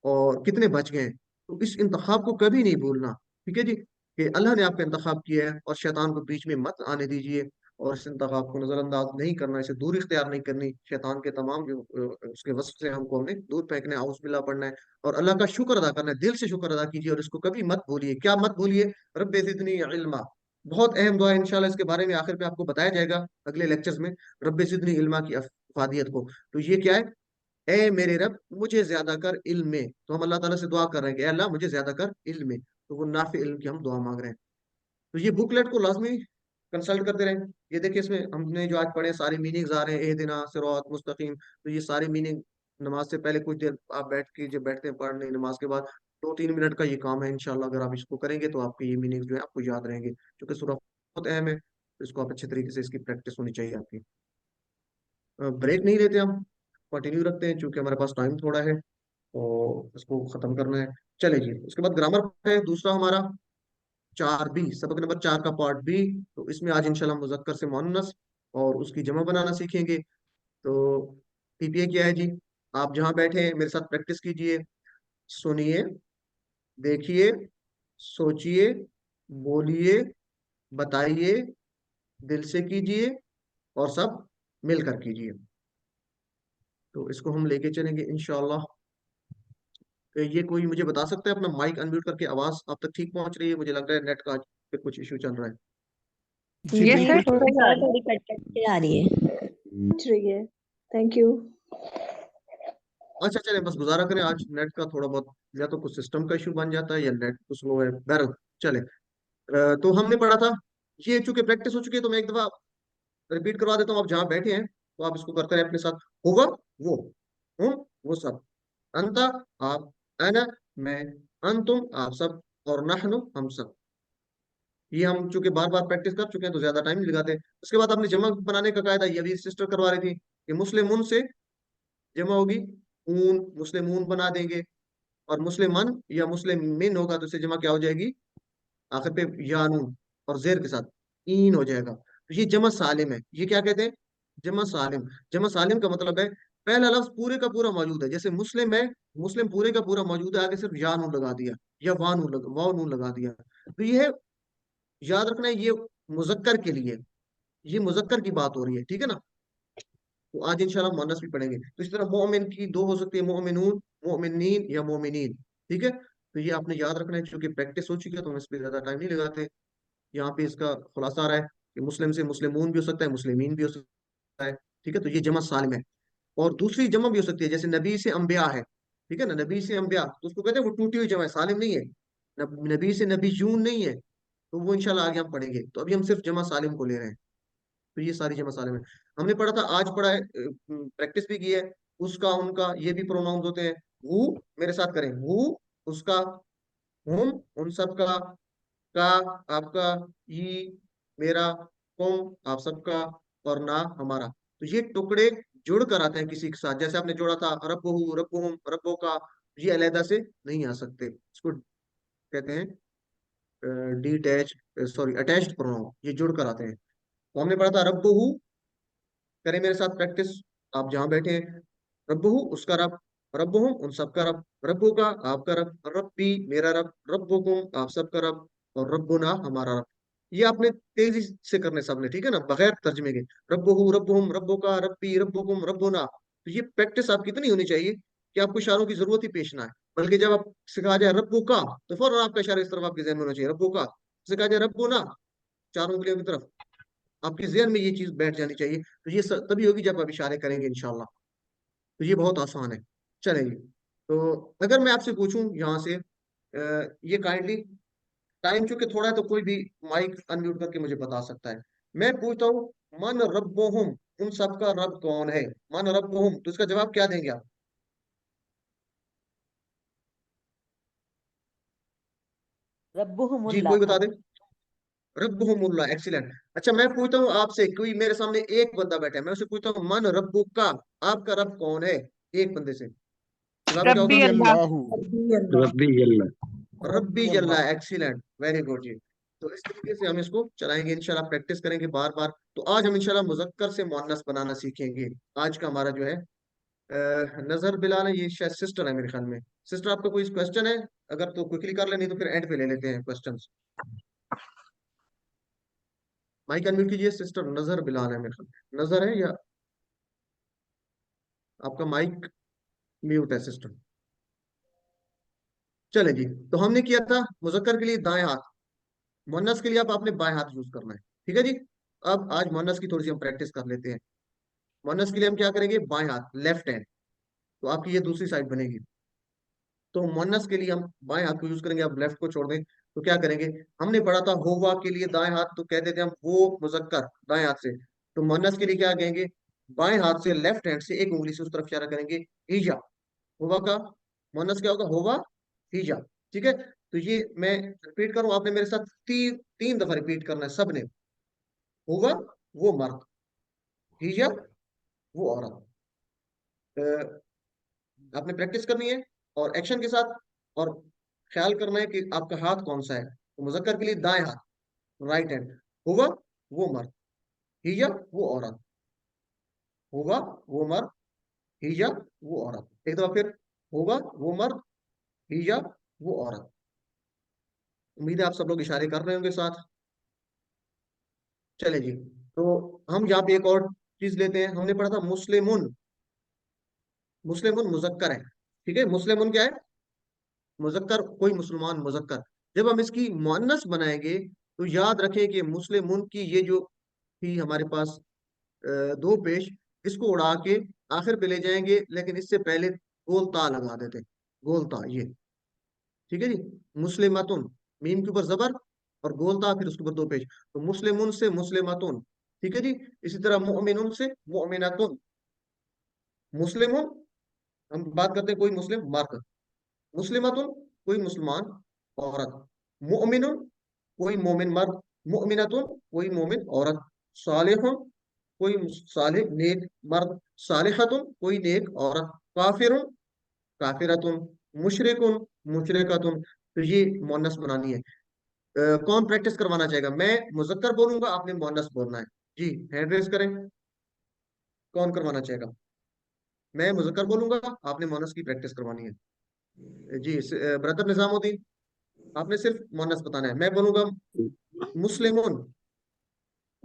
اور کتنے بچ گئے. تو اس انتخاب کو کبھی نہیں بھولنا، ٹھیک ہے جی، کہ اللہ نے آپ کا انتخاب کیا ہے اور شیطان کو بیچ میں مت آنے دیجیے اور اس انتخاب کو نظر انداز نہیں کرنا، اسے دور اختیار نہیں کرنی. شیطان کے تمام جو اس کے وصف سے ہم کو ہم نے دور پھینکنا ہے، اعوذ باللہ پڑھنا ہے اور اللہ کا شکر ادا کرنا ہے، دل سے شکر ادا کیجیے. اور اس کو کبھی مت بھولیے. کیا مت بھولیے؟ رب زدنی علما، بہت اہم دعا ہے، انشاءاللہ اس کے بارے میں آخر پہ آپ کو بتایا جائے گا اگلے لیکچرز میں، رب زدنی علما کی افادیت کو. تو یہ کیا ہے؟ اے میرے رب مجھے زیادہ کر علم میں. تو ہم اللہ تعالیٰ سے دعا کر رہے ہیں کہ اے اللہ مجھے زیادہ کر علم میں. تو وہ نافع علم کی ہم دعا مانگ رہے ہیں. تو یہ بک لیٹ کو لازمی کنسلٹ کرتے رہیں. یہ دیکھیں اس میں ہم نے جو آج پڑھے سارے میننگز آ رہے ہیں، اہدنا صراط مستقیم. تو یہ سارے میننگ نماز سے پہلے کچھ دیر آپ بیٹھ کے جب بیٹھتے ہیں پڑھنے، نماز کے بعد 2-3 منٹ کا یہ کام ہے. انشاءاللہ اگر آپ اس کو کریں گے تو آپ کے یہ میننگز جو ہے آپ کو یاد رہیں گے، کیونکہ سورہ بہت اہم ہے. اس کو آپ اچھے طریقے سے اس کی پریکٹس ہونی چاہیے آپ کی. بریک نہیں لیتے، ہم کنٹینیو رکھتے ہیں چونکہ ہمارے پاس ٹائم تھوڑا ہے اور اس کو ختم کرنا ہے. چلے جی، اس کے بعد گرامر ہے دوسرا ہمارا 4B، سبق نمبر 4 کا پارٹ B. تو اس میں آج انشاءاللہ مذکر سے مؤنث اور اس کی جمع بنانا سیکھیں گے. تو PPA کیا ہے جی؟ آپ جہاں بیٹھے ہیں میرے ساتھ پریکٹس کیجئے، سنیے، دیکھیے، سوچئے، بولیے، بتائیے، دل سے کیجئے اور سب مل کر کیجئے. تو اس کو ہم لے کے چلیں گے انشاءاللہ. یہ کوئی مجھے بتا سکتا ہے اپنا مائک انمیوٹ کر کے آواز آپ تک ٹھیک پہنچ رہی ہے؟ مجھے لگ رہا ہے نیٹ کا آج پہ کچھ ایشو چل رہا ہے. جی یس نہیں سر. بالکل تھوڑا سر. سا تھوڑی کٹ کٹ کے آ رہی ہے. پوچھ رہی ہے. Thank you. اچھا چلیں بس گزارا کریں، آج نیٹ کا تھوڑا بہت یا تو کچھ سسٹم کا ایشو بن جاتا ہے یا نیٹ تو سلو ہے. بہرحال چلیں. تو ہم نے پڑھا تھا، یہ چونکہ پریکٹس ہو چکی ہے تو میں ایک دفعہ ریپیٹ کروا دیتا ہوں. آپ جہاں بیٹھے ہیں تو آپ اس کو کرتے رہیں اپنے ساتھ. ہوگا وہ، ہم وہ سب، انتا آپ، انا میں، انتم آپ سب، اور نحنو ہم سب. یہ ہم چونکہ بار بار پریکٹس کر چکے ہیں تو زیادہ ٹائم نہیں لگاتے. اس کے بعد ہم نے جمع بنانے کا قاعدہ یہ بھی سسٹر کروا رہی تھی کہ مسلمون سے جمع ہوگی اون، مسلمون بنا دیں گے. اور مسلمان یا مسلمین ہوگا تو اس سے جمع کیا ہو جائے گی؟ آخر پہ یانون اور زیر کے ساتھ این ہو جائے گا. تو یہ جمع سالم ہے. یہ کیا کہتے ہیں؟ جمع سالم. جمع سالم کا مطلب ہے پہلا لفظ پورے کا پورا موجود ہے. جیسے مسلم ہے، مسلم پورے کا پورا موجود ہے، آگے صرف یا نون لگا دیا یا واو نون لگا دیا. تو یہ ہے، یاد رکھنا ہے یہ مذکر کے لیے، یہ مذکر کی بات ہو رہی ہے، ٹھیک ہے نا. تو آج انشاءاللہ مؤنث بھی پڑھیں گے. تو اس طرح مومن کی 2 ہو سکتی ہے، مومنون، مومنین یا مومنین، ٹھیک ہے. तो ये आपने याद रखना है, क्योंकि प्रैक्टिस हो चुकी है तो हम इस पर ज्यादा टाइम नहीं लगाते। यहाँ पे इसका खुलासा आ रहा है कि मुस्लिम से मुस्लिमून भी हो सकता है, मुस्लिमीन भी हो सकता है। ठीक है, तो ये जमा सालिम है। और दूसरी जमा भी हो सकती है, जैसे नबी से अंबिया है, ठीक है ना, नबी से अंबिया, तो उसको कहते हैं वो टूटी हुई जमा है, सालिम नहीं है। नबी से नबीयून नहीं है, तो वो इंशाल्लाह आगे हम पढ़ेंगे। तो अभी हम सिर्फ जमा सालिम को ले रहे हैं। तो ये सारी जमा सालिम है। हमने पढ़ा था, आज पढ़ा है, प्रैक्टिस भी की है। उसका, उनका, ये भी प्रोनाउंस होते हैं। वो, मेरे साथ करें, वो, उसका, हुम, उन सब का, आपका, ये, मेरा, तुम, आप सबका, और ना, हमारा। तो ये टुकड़े जुड़ कर आते हैं किसी के साथ, जैसे आपने जोड़ा था रब्बहू, रब्बुहुम, रब्बो का, ये अलहदा से नहीं आ सकते, इसको कहते हैं डीटैच, सॉरी अटैच्ड प्रोनाउन, ये जुड़ कर आते हैं। तो हमने पढ़ा था रब्बहू, करें मेरे साथ प्रैक्टिस, आप जहां बैठे हैं। रब्बहू, उसका रब, रब्बुहुम, उन सबका रब, रब्बू का, आपका रब, रब्बी, मेरा रब, रब्बुकुम, आप सबका रब, और रब्बुना, हमारा रब। ये आपने तेजी से करने सबने, ठीक है ना, बगैर तर्जमे के। रब्बहू, रब्बुहुम, रब्बू का, रब्बी, रब्बुकुम, रब्बुना। तो ये प्रैक्टिस आपकी इतनी होनी चाहिए कि आपको इशारों की जरूरत ही पेश ना है। बल्कि जब आप सिखा जाए रब्बू का, तो फौरन आपका इशारा इस तरफ आपके जहन में होना चाहिए, रब्बू का। सिखा जाए रब्बू ना, चारों उंगलियों की तरफ, आपके जहन में ये चीज बैठ जानी चाहिए। तो ये तभी होगी जब आप इशारे करेंगे इंशाल्लाह। तो ये बहुत आसान है। चलेंगे, तो अगर मैं आपसे पूछूं यहाँ से, ये काइंडली, टाइम चूंकि थोड़ा है तो कोई भी माइक अनम्यूट करके मुझे बता सकता है। मैं पूछता हूँ, मन रब्बुहुम, उन सबका रब कौन है? मन रब्बुहुम, तो इसका जवाब क्या देंगे आप? जी, कोई रब्बुहुमुल्लाह। बता दे। रब्बुहुमुल्लाह, एक्सीलेंट। अच्छा, मैं पूछता हूँ आपसे, कोई मेरे सामने एक बंदा बैठा है, मैं उसे पूछता हूँ, मन रब्बुका, आपका रब कौन है? एक बंदे से जवाब क्या होगा? रब्बी अल्लाह। अल्लाहु। रब्बी अल्लाह। रब्बी जल्ला, एक्सीलेंट, वेरी गुड जी। तो इस तरीके से हम इसको चलाएंगे इंशाल्लाह, प्रैक्टिस करेंगे बार बार। तो आज हम इंशाल्लाह मुजक्कर से मुअन्नस बनाना सीखेंगे। आज का हमारा जो है, नजर बिलाल है, ये शायद सिस्टर है मेरे ख्याल में। सिस्टर, आपका कोई क्वेश्चन है? अगर तो क्विकली कर ले, नहीं तो फिर एंड पे ले लेते हैं क्वेश्चंस। माइक अनम्यूट कीजिए, सिस्टर नजर बिलाल है मेरे ख्याल में। नजर है, या आपका माइक म्यूट है सिस्टर? चले जी। तो हमने किया था मुजक्कर के लिए दाएं हाथ, मुअन्नस के लिए आप आपने बाएं हाथ यूज करना है। ठीक है जी। अब आज मुअन्नस की थोड़ी सी हम प्रैक्टिस कर लेते हैं। मुअन्नस के लिए हम क्या करेंगे? बाएं हाथ, लेफ्ट हैंड। तो आपकी ये दूसरी साइड बनेगी। तो मुअन्नस के लिए हम बाएं हाथ को यूज करेंगे, आप लेफ्ट को छोड़ दें। तो क्या करेंगे? हमने पढ़ा था होवा के लिए दाएं हाथ, तो कहते थे हम वो मुजक्कर दाएं हाथ से। तो मुअन्नस के लिए क्या कहेंगे? बाएं हाथ से, लेफ्ट हैंड से एक उंगली से उस तरफ इशारा करेंगे, ईजा। होवा का मुअन्नस क्या होगा? होवा, ईजा। ठीक है। तो ये मैं रिपीट करूं, आपने मेरे साथ तीन तीन दफा रिपीट करना है सबने। होगा, वो मर्द, हीजा, वो औरत। आपने प्रैक्टिस करनी है और एक्शन के साथ, और ख्याल करना है कि आपका हाथ कौन सा है। तो मुजक्कर के लिए दाएं हाथ, राइट हैंड। होगा, वो मर्द, हिया, वो औरत। होगा, वो मर्द, हिया, वो औरत। एक दफा फिर, होगा, वो मर्द, हिया, वो औरत। उम्मीद है आप सब लोग इशारे कर रहे होंगे साथ। चले जी। तो हम यहाँ पे एक और चीज लेते हैं। हमने पढ़ा था मुस्लिमुन, मुस्लिमुन मुजक्कर है। ठीक है, मुस्लिमुन क्या है? मुजक्कर, कोई मुसलमान, मुजक्कर। जब हम इसकी मुअन्नस बनाएंगे, तो याद रखें कि मुस्लिमुन की ये जो थी हमारे पास, दो पेश, इसको उड़ा के आखिर पे ले जाएंगे, लेकिन इससे पहले गोल ता लगा देते, गोल ता, ये। ठीक है जी। मुस्लिमतुन, मीम के ऊपर जबर और गोल ता, फिर उसके ऊपर दो पेश। तो मुस्लिमुन से मुस्लिमतुन। ठीक है जी। इसी तरह मुमिनुन से मुमिनतुन। मुस्लिमुन, हम बात करते हैं कोई मुस्लिम मर्द। मुस्लिमतुन, कोई मुसलमान औरत। मुमिनुन, कोई मोमिन मर्द। मुमिनतुन, कोई मोमिन औरत। सालिहुन, कोई सालिह नेक मर्द। सालिहतुन, कोई नेक औरत। काफिरुन, काफिरतुन। मुशरिकुन, मुशरिकतुन। तो ये मुअन्नस बनानी है। कौन प्रैक्टिस करवाना चाहेगा? मैं मुजक्कर बोलूंगा, आपने मुअन्नस बोलना है। जी, हैंड रेस करें, कौन करवाना चाहेगा? मैं मुजक्कर बोलूंगा, आपने मुअन्नस की प्रैक्टिस करवानी है। जी, ब्रदर निजामुद्दीन, आपने सिर्फ मुअन्नस बताना है। मैं बोलूंगा मुस्लिमुन,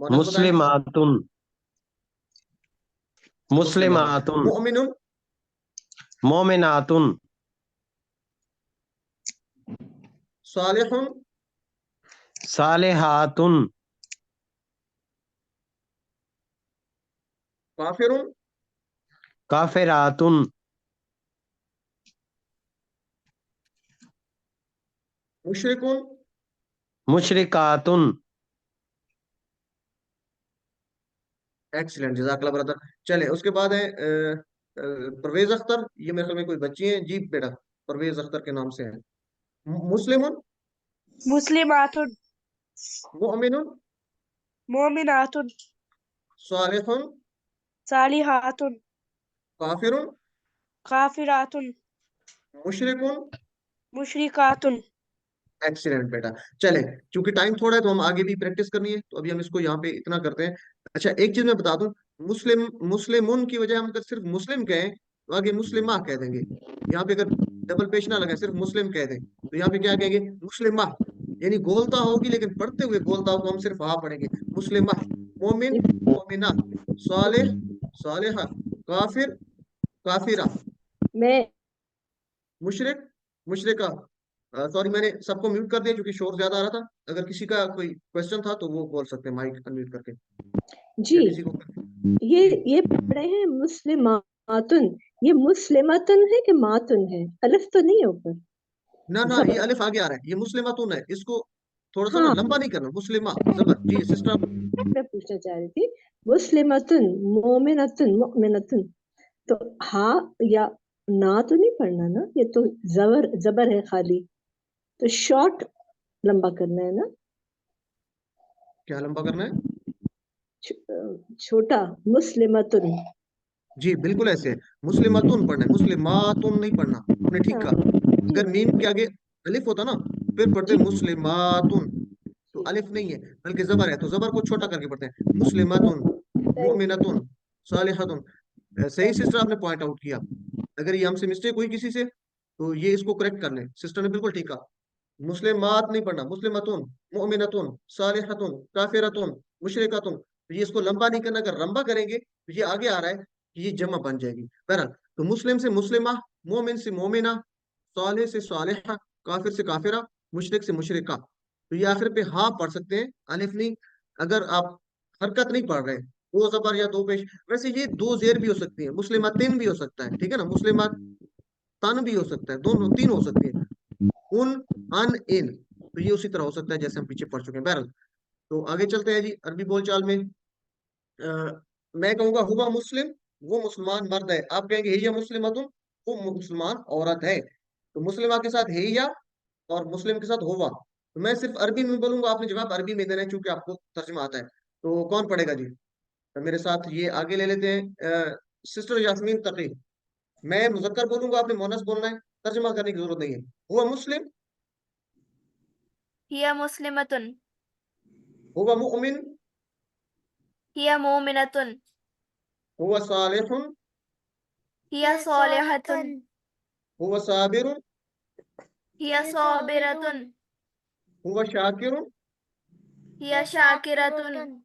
मुअन्नस बताएं। मुस्लिमातुन। मुस्लिमात। मुस्लिमातुन। मुमिनुन, मोमिनातुन। सालिहुन, सालिहातुन, काफिरुन, काफिरातुन, मुशरिकुन। मुशरिकातुन। एक्सीलेंट, जज़ाकल्लाह ब्रदर। चले उसके बाद है परवेज अख्तर, ये मेरे ख्याल में कोई बच्ची है जी बेटा, परवेज अख्तर के नाम से है। मुस्लिमुन, मुस्लिमातुन, मुमिनुन, मोमिनातुन, सालिहुन, सालिहातुन, काफिरुन, काफिरातुन, मुशरिकुन। मुशरिकातुन। एक्सीलेंट बेटा। चले, क्योंकि टाइम थोड़ा है तो हम आगे भी प्रैक्टिस करनी है, तो अभी हम इसको यहाँ पे इतना करते हैं। अच्छा, एक चीज मैं बता दूं, मुस्लिमुन की वजह हम अगर सिर्फ मुस्लिम कहें तो आगे मुस्लिमा कह देंगे। यहाँ पे अगर डबल पेश ना लगे, सिर्फ मुस्लिम कह दें, तो यहाँ पे क्या कहेंगे, मुस्लिमा। यानी गोलता होगी, लेकिन पढ़ते हुए गोलता को हम सिर्फ हा पढ़ेंगे। मुस्लिमा, मोमिन, मोमिना, सालिह, सालिहा, काफिर, काफिरा, मैं मुशरिक, मुशरिका। सॉरी, मैंने सबको म्यूट कर दिया क्योंकि शोर ज्यादा आ रहा था। अगर किसी का कोई क्वेश्चन था तो वो बोल सकते हैं, माइक अनम्यूट करके, जी, या किसी को। ये पढ़ रहे हैं मुस्लिमातुन। ये मुस्लिमातुन है कि मातुन है? अलिफ तो नहीं है ऊपर? ना ना, ये जबर। अलिफ आगे आ रहा है, ये मुस्लिमातुन है, इसको थोड़ा सा ना हाँ, लंबा नहीं करना। मुस्लिमा जबर जी सिस्टर। मैं पूछना चाह रही थी, मुस्लिमातुन, मोमिनातुन, मुमिनातुन, तो हा या ना तो नहीं पढ़ना ना, ये तो जबर है खाली, तो शॉर्ट लंबा करना है ना? क्या लंबा करना है? छोटा, मुस्लिमातुन। जी बिल्कुल ऐसे है, मुस्लिमातुन पढ़ना है, मुस्लिमातुन नहीं पढ़ना। आपने ठीक कहा। जी अगर मीम के आगे अलिफ होता ना, फिर पढ़ते जी। मुस्लिमातुन, तो अलिफ नहीं है बल्कि जबर है, तो जबर को छोटा करके पढ़ते हैं, मुस्लिमातुन, मुमिनतुन, सालिहतुन। सही सिस्टर, आपने पॉइंट आउट किया। अगर ये हमसे मिस्टेक हुई किसी से तो ये इसको करेक्ट कर लें, सिस्टर ने बिल्कुल ठीक कहा। मुस्लिमात नहीं पढ़ना, मुस्लिमतुन, मुमिनतुन, सालिहतुन, काफिरतुन, मुशरिकतुन। तो ये इसको लंबा नहीं करना, अगर लंबा करेंगे तो ये आगे आ रहा है कि ये जमा बन जाएगी। बहरहाल, तो मुस्लिम से मुस्लिमा, मोमिन से मोमिना, सालिह से सालिहा, काफिर से काफिरा, मुशरिक से मुशरिका। तो ये आखिर पे हाँ पढ़ सकते हैं, अलिफ नहीं। अगर आप हरकत नहीं पढ़ रहे, दो जबर या दो पेश, वैसे ये दो जेर भी हो सकती है, मुस्लिमतिन भी हो सकता है, ठीक है ना, मुस्लिमत तन भी हो सकता है, दोनों तीन हो सकती है, उन, अन, इन। तो ये उसी तरह हो सकता है जैसे हम पीछे पढ़ चुके हैं। बहरहाल, तो आगे चलते हैं जी अरबी बोलचाल में। मैं कहूंगा हुआ मुस्लिम, वो मुसलमान मर्द है। आप कहेंगे हिया मुस्लिमतुन, वो मुसलमान औरत है। तो मुस्लिमा के साथ हिया और मुस्लिम के साथ हुआ। तो मैं सिर्फ अरबी में बोलूंगा, आपने जवाब अरबी में देना है क्योंकि आपको तर्जुमा आता है। तो कौन पढ़ेगा जी? तो मेरे साथ ये आगे ले लेते हैं, सिस्टर यास्मीन तकी। मैं मुजक्कर बोलूंगा, आपने मोनस बोलना है, तर्जुमा करने की जरूरत नहीं है। हुआ मुस्लिम, हिया मुस्लिमतुन, हुआ मुमिन, हिया मोमिनतुन, हुआ सालिहुन, हिया सालिहतुन, हुआ साबिरुन, हिया साबिरतुन, हुआ शाकिरुन। हिया शाकिरतुन।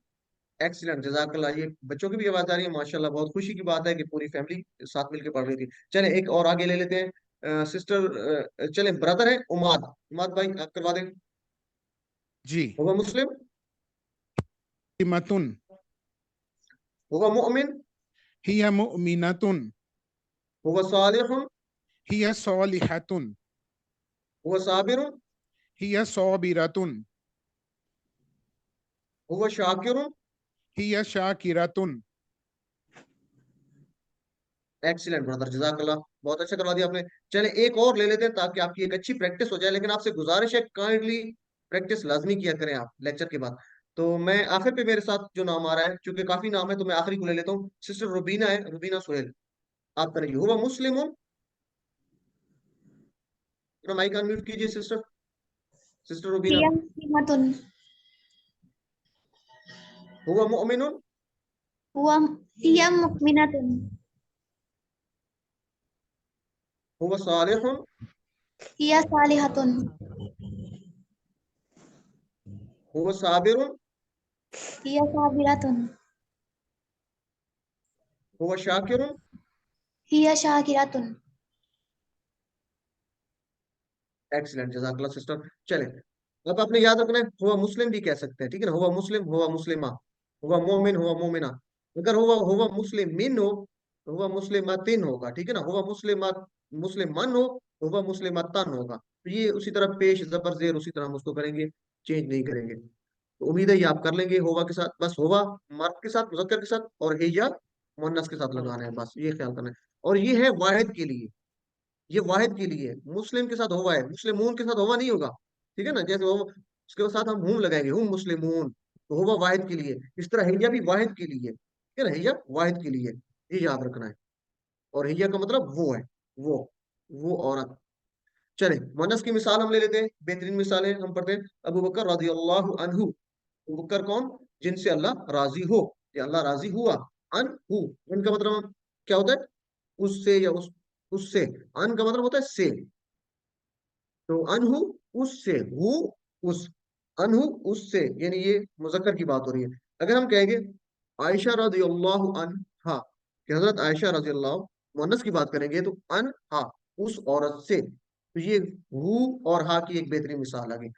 एक्सीलेंट, जजाकल्लाह। ये बच्चों की भी आवाज आ रही है, माशाल्लाह, बहुत खुशी की बात है कि पूरी फैमिली साथ मिलकर पढ़ रही थी। चले एक और आगे ले लेते हैं, सिस्टर, चले ब्रदर है उमाद, उमाद भाई आप करवा दें। जी। हुआ मुस्लिम, मुस्लिमतुन, हुआ मुमिन, हिया मुमिनतुन, हुआ सालिहुन, हिया सालिहतुन, हुआ साबिरुन, हिया साबिरतुन, हुआ शाकिरुन। हिया शाकिरतुन। एक्सीलेंट ब्रदर, जजाकल्लाह, बहुत अच्छा करवा दिया आपने। चले एक और ले लेते हैं ताकि आपकी एक अच्छी प्रैक्टिस हो जाए, लेकिन आपसे गुजारिश है काइंडली प्रैक्टिस लाजमी किया करें आप लेक्चर के बाद। तो मैं आखिर पे मेरे साथ जो नाम आ रहा है, क्योंकि काफी नाम है तो मैं आखिरी को ले लेता हूँ। सिस्टर रुबीना है, रुबीना सुहेल, आप करेंगे। हुआ मुस्लिम, माइक अनम्यूट कीजिए सिस्टर, सिस्टर रुबीना। हिया मुस्लिमतुन, हुआ मुमिन, हुआ हिया मुमिनतुन, हुआ सालिहुन, हिया सालिहतुन, हुआ साबिरुन, हिया साबिरतुन, हुआ शाकिरुन। हिया शाकिरतुन। एक्सीलेंट, जज़ाकल्लाह सिस्टर। चले, अब आपने याद रखना है, हुआ मुस्लिम भी कह सकते हैं, ठीक है ना, हुआ मुस्लिम, हुआ मुस्लिमा, हुआ मोमिन, हुआ मोमिना। अगर हुआ हुआ मुस्लिमिन हो तो हुआ मुस्लिमातिन होगा, ठीक है ना, हुआ मुस्लिमात, मुस्लिमान हो, हुआ मुस्लिमातन होगा। तो ये उसी तरह पेश जबर जेर उसी तरह हम उसको करेंगे, चेंज नहीं करेंगे। तो उम्मीद है ये आप कर लेंगे होवा के साथ, बस होवा मर्द के साथ, मुजक्कर के साथ, और हिया मुन्नस के साथ लगाना है, बस ये ख्याल करना है। और ये है वाहिद के लिए, ये वाहिद के लिए, मुस्लिम के साथ होवा है, मुस्लिमून के साथ होवा नहीं होगा, ठीक है ना, जैसे वो उसके साथ हम हुम लगाएंगे, हुम मुस्लिमून, तो होवा वाहिद के लिए। इस तरह हिया भी वाहिद के लिए, ठीक है ना, हिया वाहिद के लिए, ये याद रखना है। और हिया का मतलब वो है, वो वो औरत। चले, मुअन्नस की मिसाल हम ले लेते हैं, बेहतरीन मिसाल है, हम पढ़ते हैं, अबू बकर रदियल्लाहु अन्हु। अबू बकर कौन? जिनसे अल्लाह राजी हो, या अल्लाह राजी हुआ। अनहु, उनका मतलब क्या होता है? उससे या उससे। अन का मतलब होता है से, तो अनहु उससे, हु उस, अनहु उससे, यानी ये मुजक्कर की बात हो रही है। अगर हम कहेंगे आयशा रज़ियल्लाहु अन्हा, कि हजरत आयशा रज़ियल्लाहु, मुअन्नस की बात करेंगे तो अनहा, उस औरत से, तो ये हु और हा की एक बेहतरीन मिसाल आ गई,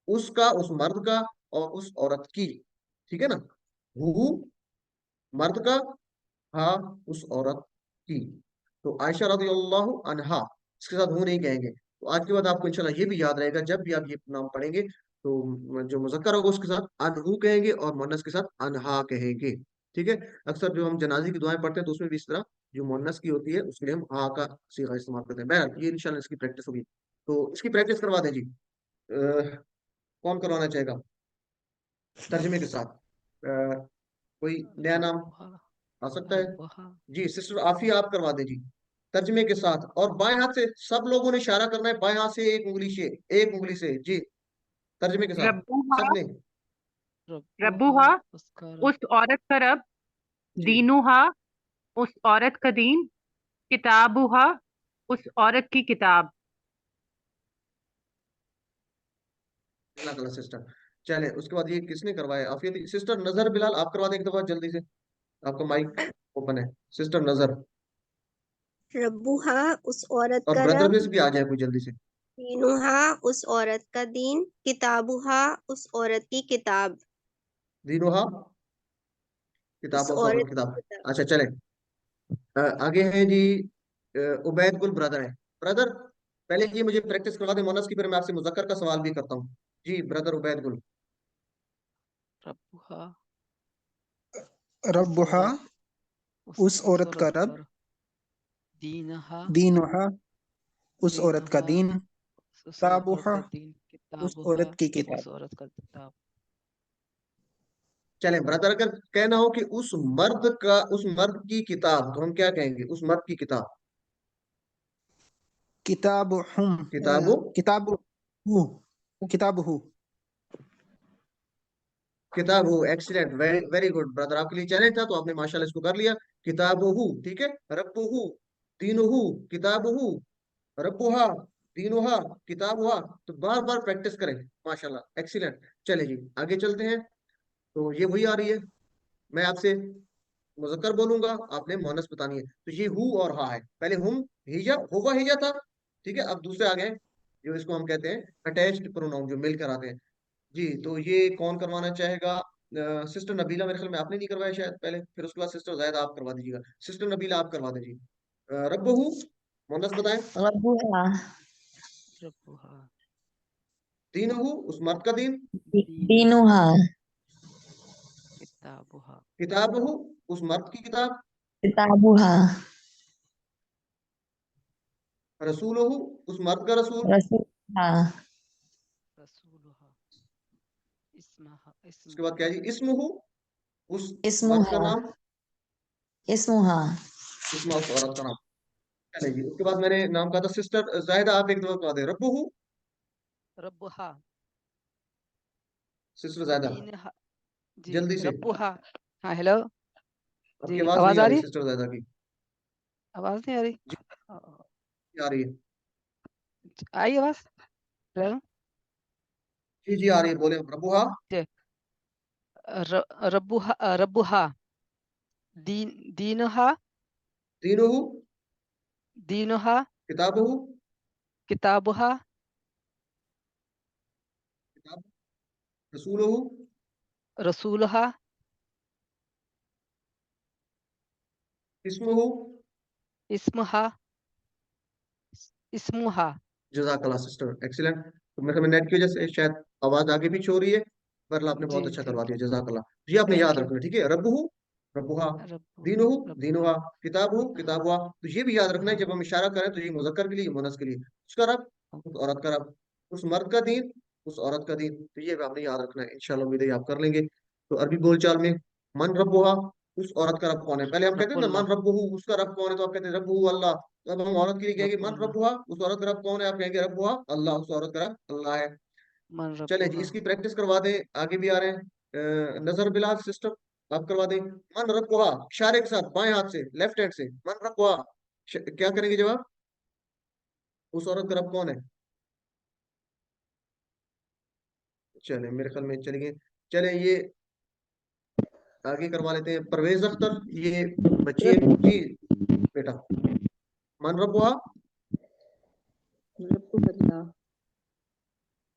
उसका, उस मर्द का, और उस औरत की, ठीक है ना, हु मर्द का, हा उस औरत की। तो आयशा रज़ियल्लाहु अन्हा, इसके साथ हूं नहीं कहेंगे। तो आज के बाद आपको इंशाल्लाह ये भी याद रहेगा, जब भी आप ये नाम पढ़ेंगे तो जो मुज़क्कर होगा उसके साथ अनहु कहेंगे, और मुअन्नस के साथ अनहा कहेंगे, ठीक है। अक्सर जो हम जनाजी की दुआएं पढ़ते हैं तो उसमें भी इस तरह जो मुअन्नस की होती है उसके लिए हम हा का सीगा इस्तेमाल करते हैं। बहरहाल ये इंशाल्लाह इसकी प्रैक्टिस होगी, तो इसकी प्रैक्टिस करवा दें जी। कौन करवाना चाहेगा तर्जमे के साथ? कोई नया नाम रब्बुहा, आ सकता है? रब्बुहा। जी सिस्टर आफिया, आप करवा दें जी, तर्जमे के साथ। और बाएं हाथ से सब लोगों ने इशारा करना है, बाएं हाथ से एक उंगली से, एक उंगली से जी, तर्जमे के साथ रब्बुहा, सबने। रब्बुहा, रब्बुहा उसका रब। उस औरत का रब, जी, दीनुहा उस औरत का दीन, किताबुहा उस औरत की किताब। जज़ाकल्लाह सिस्टर। चले, उसके बाद ये किसने करवाया? आफिया थी। सिस्टर नजर बिलाल, आप करवा दें एक दफा जल्दी से, आपका माइक ओपन है, सिस्टर नजर। रब्बुहा उस औरत और का ब्रदर रब, में से भी आ जाए कोई जल्दी से। दीनुहा उस औरत का दीन, किताबुहा उस औरत की किताब, दीनुहा उस किताब, उस औरत औरत की की किताब। किताब। अच्छा चले, आगे है जी, उबैद गुल ब्रदर है। ब्रदर, पहले ये मुझे प्रैक्टिस करवा दे मोनस की, फिर मैं आपसे मुजक्कर का सवाल भी करता हूँ। जी ब्रदर उबैद गुल। रब्बुहा, उस रब्बुहा औरत, उस उस औरत का औरत रब, का रब, दीनहा, दीनुहा उस औरत का दीनहा, दीन, उस औरत किताबुहा का दीन, उस किताबुहा, औरत की किताब। उस औरत का किताब। चलें ब्रदर, अगर कहना हो कि उस मर्द का, उस मर्द की किताब, तो हम क्या कहेंगे? उस मर्द की किताब, किताबुहुम, किताब, किताबुहु, किताबुहु। किताब हो। Excellent, very very good brother, आपके लिए चैलेंज था तो आपने माशाल्लाह इसको कर लिया। किताबुहु, ठीक है, रब्बुहु, दीनुहु, किताबुहु, रब्बुहा, दीनुहा, किताबुहा। तो बार बार प्रैक्टिस करें, माशाल्लाह एक्सीलेंट। चले जी आगे चलते हैं। तो ये वही आ रही है, मैं आपसे मुजक्कर बोलूंगा, आपने मोनस बतानी है। तो ये हु और हा है, पहले हुम हिजा, होगा हिजा था, ठीक है, अब दूसरे आ गए जो इसको हम कहते हैं अटैच्ड प्रोनाउन, जो मिलकर आते हैं। जी, तो ये कौन करवाना चाहेगा? सिस्टर नबीला, मेरे ख्याल में आपने नहीं करवाया शायद पहले, फिर उसके बाद सिस्टर जायदा आप करवा दीजिएगा। सिस्टर नबीला आप करवा दीजिए। रब्बहू, मोनस बताएं। रब्बुहा, रब्बुहा, दीनहू उस मर्द का दीन, दीनहा, दीनुहा, किताबुहा, किताबहू उस मर्द की किताब, किताबुहा, रसूलहू उस मर्द का रसूल, रसूलहा, रसूलुहा, इस्महा, उसके बाद इस्मुहा, क्या है जी, इस्मुहू उस मर्द का इस्मुहा, नाम, इस्मुहा, इस्मा उस औरत का नाम। चलिए जी, उसके बाद मैंने नाम कहा था, सिस्टर जाहिदा आप एक दफा बता दें, रब्बहू, रब्बुहा, सिस्टर जाहिदा दीनहा, जी, जल्दी से, रब्बुहा। हाँ हेलो, आपकी जी आवाज नहीं आवाज आ आ रही रही, सिस्टर जाहिदा की। आवाज नहीं आ रही, जी आ रही है, आई आवाज, हेलो, जी जी आ रही है, बोले रब्बुहा, जी, रब्बुहा, रब्बुहा, दीनहा, दीनहू दीनहा, किताबहू, किताबुहा, रसूलहू, रसूलहा, इस्मुहू, इस्महा, इस्मुहा। जज़ाकल्लाह सिस्टर, एक्सीलेंट। तो मेरे ख्याल में नेट की वजह से शायद आवाज आगे पीछे हो रही है, पर आपने बहुत जी अच्छा करवा थैंक दिया, यू, जज़ाकल्लाह। ये आपने याद थैंक यू। रखना, ठीक है। रब्बुहू, रब्बुहा, रब्बु, दीनुहू, रब्बुहा, दीनुहा, किताबुहू, किताबुहा। तो ये भी याद रखना है, हाँ, जब हम इशारा करें तो ये मुज़क्कर के लिए, ये मुअन्नस के लिए। उसका रब, उस औरत का रब, उस मर्द का दीन, उस औरत का दीन। तो ये भी आपने याद रखना है, इंशाल्लाह उम्मीद है आप कर लेंगे। तो अरबी बोलचाल में मन रब्बुहा, उस औरत का रब कौन है। पहले हम कहते हैं ना रब्बुल्लाह, मन रब्बुहू, उसका रब कौन है, तो आप कहते हैं रब्बुहू अल्लाह। तो अब हम औरत के लिए कहेंगे मन रब्बुल्लाह, रब्बुहा, उस औरत का रब कौन है, आप कहेंगे रब्बुहा अल्लाह, उस औरत का रब अल्लाह है। मन चले जी, रब्बुहा। इसकी प्रैक्टिस करवा दें, आगे भी आ रहे हैं। नजर बिलाल सिस्टम, आप करवा दें। मन रब्बुहा, इशारे के साथ बाएं हाथ से, लेफ्ट हैंड से, मन रब्बुहा। क्या करेंगे जवाब, उस औरत का रब कौन है। चले, मेरे ख्याल में चलेंगे। चले, ये आगे करवा लेते हैं। परवेज अख्तर, ये बच्ची है जी, बेटा। मन रब्बुहा, रब्बुल्लाह,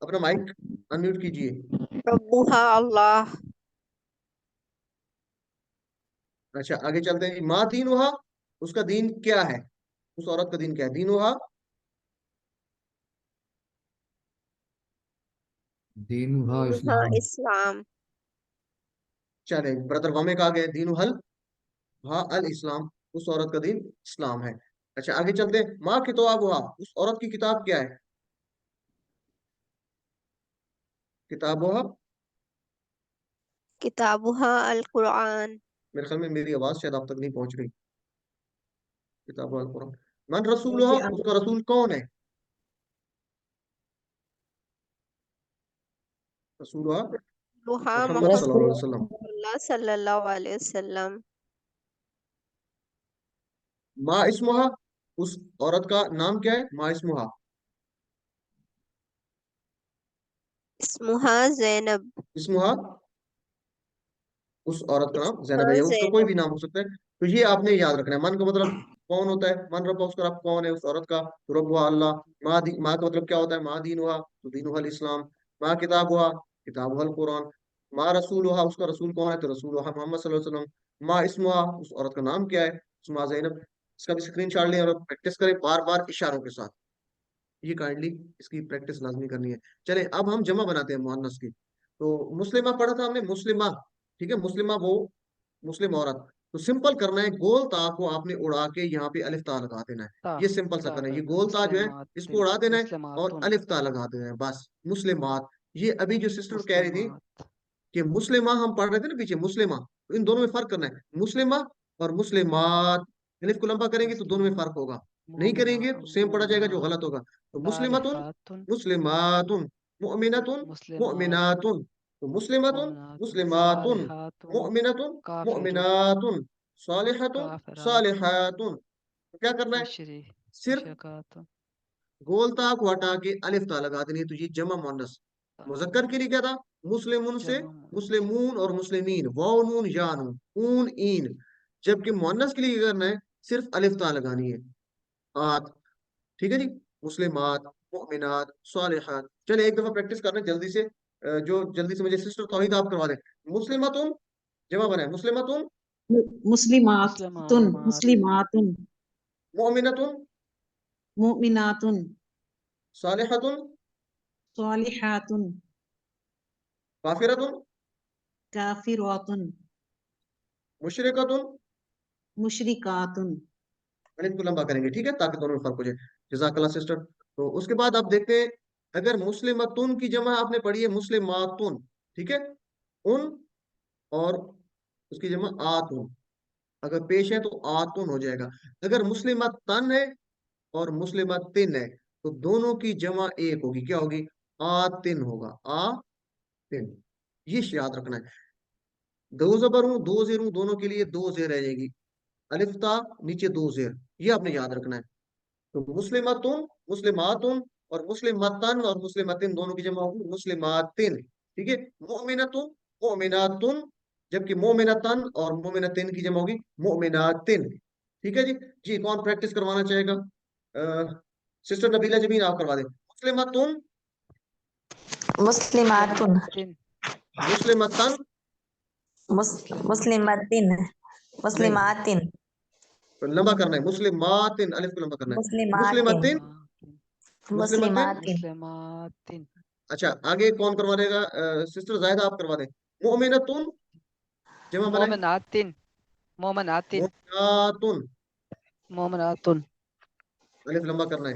अपना माइक अनम्यूट कीजिए। रब्बुहा अल्लाह, अच्छा, आगे चलते हैं। माँ दीनुहा, उसका दीन क्या है, उस औरत का दीन क्या है। दीनुहा, दीनुहा दीनुहा इस्लाम। इस्लाम, चले ब्रदर वामे का आ गए, दीनुहल, हाँ अल इस्लाम, उस औरत का दीन इस्लाम है। अच्छा, आगे चलते हैं। माँ किताब हुआ, उस औरत की किताब क्या है। किताब हुआ, किताबुहा अल कुरान, मेरे ख्याल में मेरी आवाज शायद आप तक नहीं पहुंच गई। किताब अल कुरान। मन रसूल हुआ, जी उसका रसूल कौन है। रसूल हुआ लुहा मोहम्मद मोहम्मद सल्लल्लाहु अलैहि वसल्लम। सल्लल्लाहु अलैहि वसल्लम, माँ इस्मुहा, उस औरत का नाम क्या है। माँ इस्मुहा, इस्मुहा जैनब, इस्मुहा, उस औरत का नाम इस्मुहा जैनब है, या उसका कोई जैनब, भी नाम हो सकता है। तो ये आपने याद रखना है। मन का मतलब कौन होता है, मन रब्बा, उसका रब कौन है, उस औरत का। तो रब हुआ अल्लाह। माँ का मतलब क्या होता है, माँ दीन हुआ, तो दीन हुआ इस्लाम। माँ किताब हुआ, किताब हुआ कुरान। माँ रसूल हुआ, उसका रसूल कौन है, तो रसूल हुआ मोहम्मद सल्लल्लाहु अलैहि वसल्लम। माँ इस्मुहा, उस औरत का नाम क्या है, इस्मा जैनब। इसका भी स्क्रीन शॉट लें और प्रैक्टिस करें बार बार इशारों के साथ। ये काइंडली इसकी प्रैक्टिस लाजमी करनी है। चले, अब हम जमा बनाते हैं मुअन्नस की। तो मुस्लिमा पढ़ा था हमने, मुस्लिमा, ठीक है। मुस्लिमा वो मुस्लिम औरत। तो सिंपल करना है, गोल ता को आपने उड़ा के यहाँ पे अलिफ ता लगा देना है। ता, ये सिंपल सा ता करना है, ये करना, गोल ता जो है इसको मुस्लिमातिन, उड़ा देना है और मुस्लिमातुन, अलिफ ता लगा देना है, बस। मुस्लिमात, ये अभी जो सिस्टर कह रही थी मुस्लिमात, कि मुस्लिमा हम पढ़ रहे थे ना पीछे, मुस्लिमा, तो इन दोनों में फर्क करना है। मुस्लिमा और मुस्लिमात, अलिफ को लंबा करेंगे तो दोनों में मुस्लिमात, फर्क होगा, नहीं मोमिना, करेंगे तो सेम पढ़ा जाएगा जो मोमिनात, गलत होगा। तो मुस्लिमतुन, सालिहातुन, मुस्लिमातुन, मुअमिनतुन, मुस्लिमातुन, मुअमिनातुन। तो मुस्लिमतुन, मोमिनातुन, मुस्लिमातुन, सालिहातुन, मुअमिनतुन, काफिरुन, मुअमिनातुन, सालिहतुन, काफिरातुन, सालिहातुन। तो क्या करना है, मुशरी, सिर्फ मुशरकातुन, गोल ता को हटा के अलिफ ता लगा देनी है। तो ये जमा मुअन्नस। मुजक्कर के लिए क्या था, मुस्लिमुन से जमा मुअन्नस, मुस्लिमून और मुस्लिमीन, वाव नून या नून, ऊन ईन। जबकि मुअन्नस के लिए क्या करना है, सिर्फ अलिफ ता लगानी है, आत, ठीक है जी। मुस्लिमात, मुमिनात, सालिहात। चलिए एक दफा प्रैक्टिस करना जल्दी से। जो जल्दी से मुझे सिस्टर तौहीद आप करवा दें। मुस्लिमतुन, जमा बनाए, मुस्लिमतुन, मुस्लिमातुन, मुस्लिमात, मुस्लिमातुन, मुमिनतुन, मुमिनातुन, सालिहतुन, सालिहातुन, काफिरतुन, काफिरातुन, मुशरिकतुन। मुशरिकातुन। गणित को लंबा करेंगे, ठीक है, ताकि दोनों में फर्क हो जाए। जजाकल्ला सिस्टर। तो उसके बाद आप देखते हैं, अगर मुस्लिमतुन की जमा आपने पढ़ी है मुस्लिमातुन, ठीक है, उन, और उसकी जमा आतुन, अगर पेश है तो आतुन हो जाएगा। अगर मुस्लिमतन है और मुस्लिमतिन है, तो दोनों की जमा एक होगी, क्या होगी, आतिन होगा, आतिन। ये याद रखना है। दो जबर हूं, दो जेर हूं, दोनों के लिए दो जेर रह जाएगी, अलिफ ता, नीचे दो जेर, ये आपने याद रखना है। तो मुस्लिमतुन, मुस्लिमातुन, और मुस्लिमतन और मुस्लिमतिन दोनों की जमा होगी मुस्लिमातिन, ठीक है। मोमिनतुन, मोमिनातुन, जबकि मोमिनतन और मोमिनतिन की जमा होगी मोमिनातिन, ठीक है जी। जी, कौन प्रैक्टिस करवाना चाहेगा। सिस्टर नबीला जमीन, आप करवा दें। मुस्लिमतुन, मुस्लिमातुन मुस्लिमातिन मुस्लिमतन मुस्लिमतिन नहीं, मुस्लिमातिन लंबा करना है, मुस्लिमातिन, अलिफ को लंबा करना है, मुस्लिमातिन मुस्लिमतिन, मुस्लिमतिन। मुस्लिमातिन अच्छा, आगे कौन करवा देगा? सिस्टर जायदा आप करवा दें। मोमिनतुन जमा बनाए, मोमिनातिन मोमिनातिन मोमिनातुन, मोमिनातुन अलिफ लंबा करना है,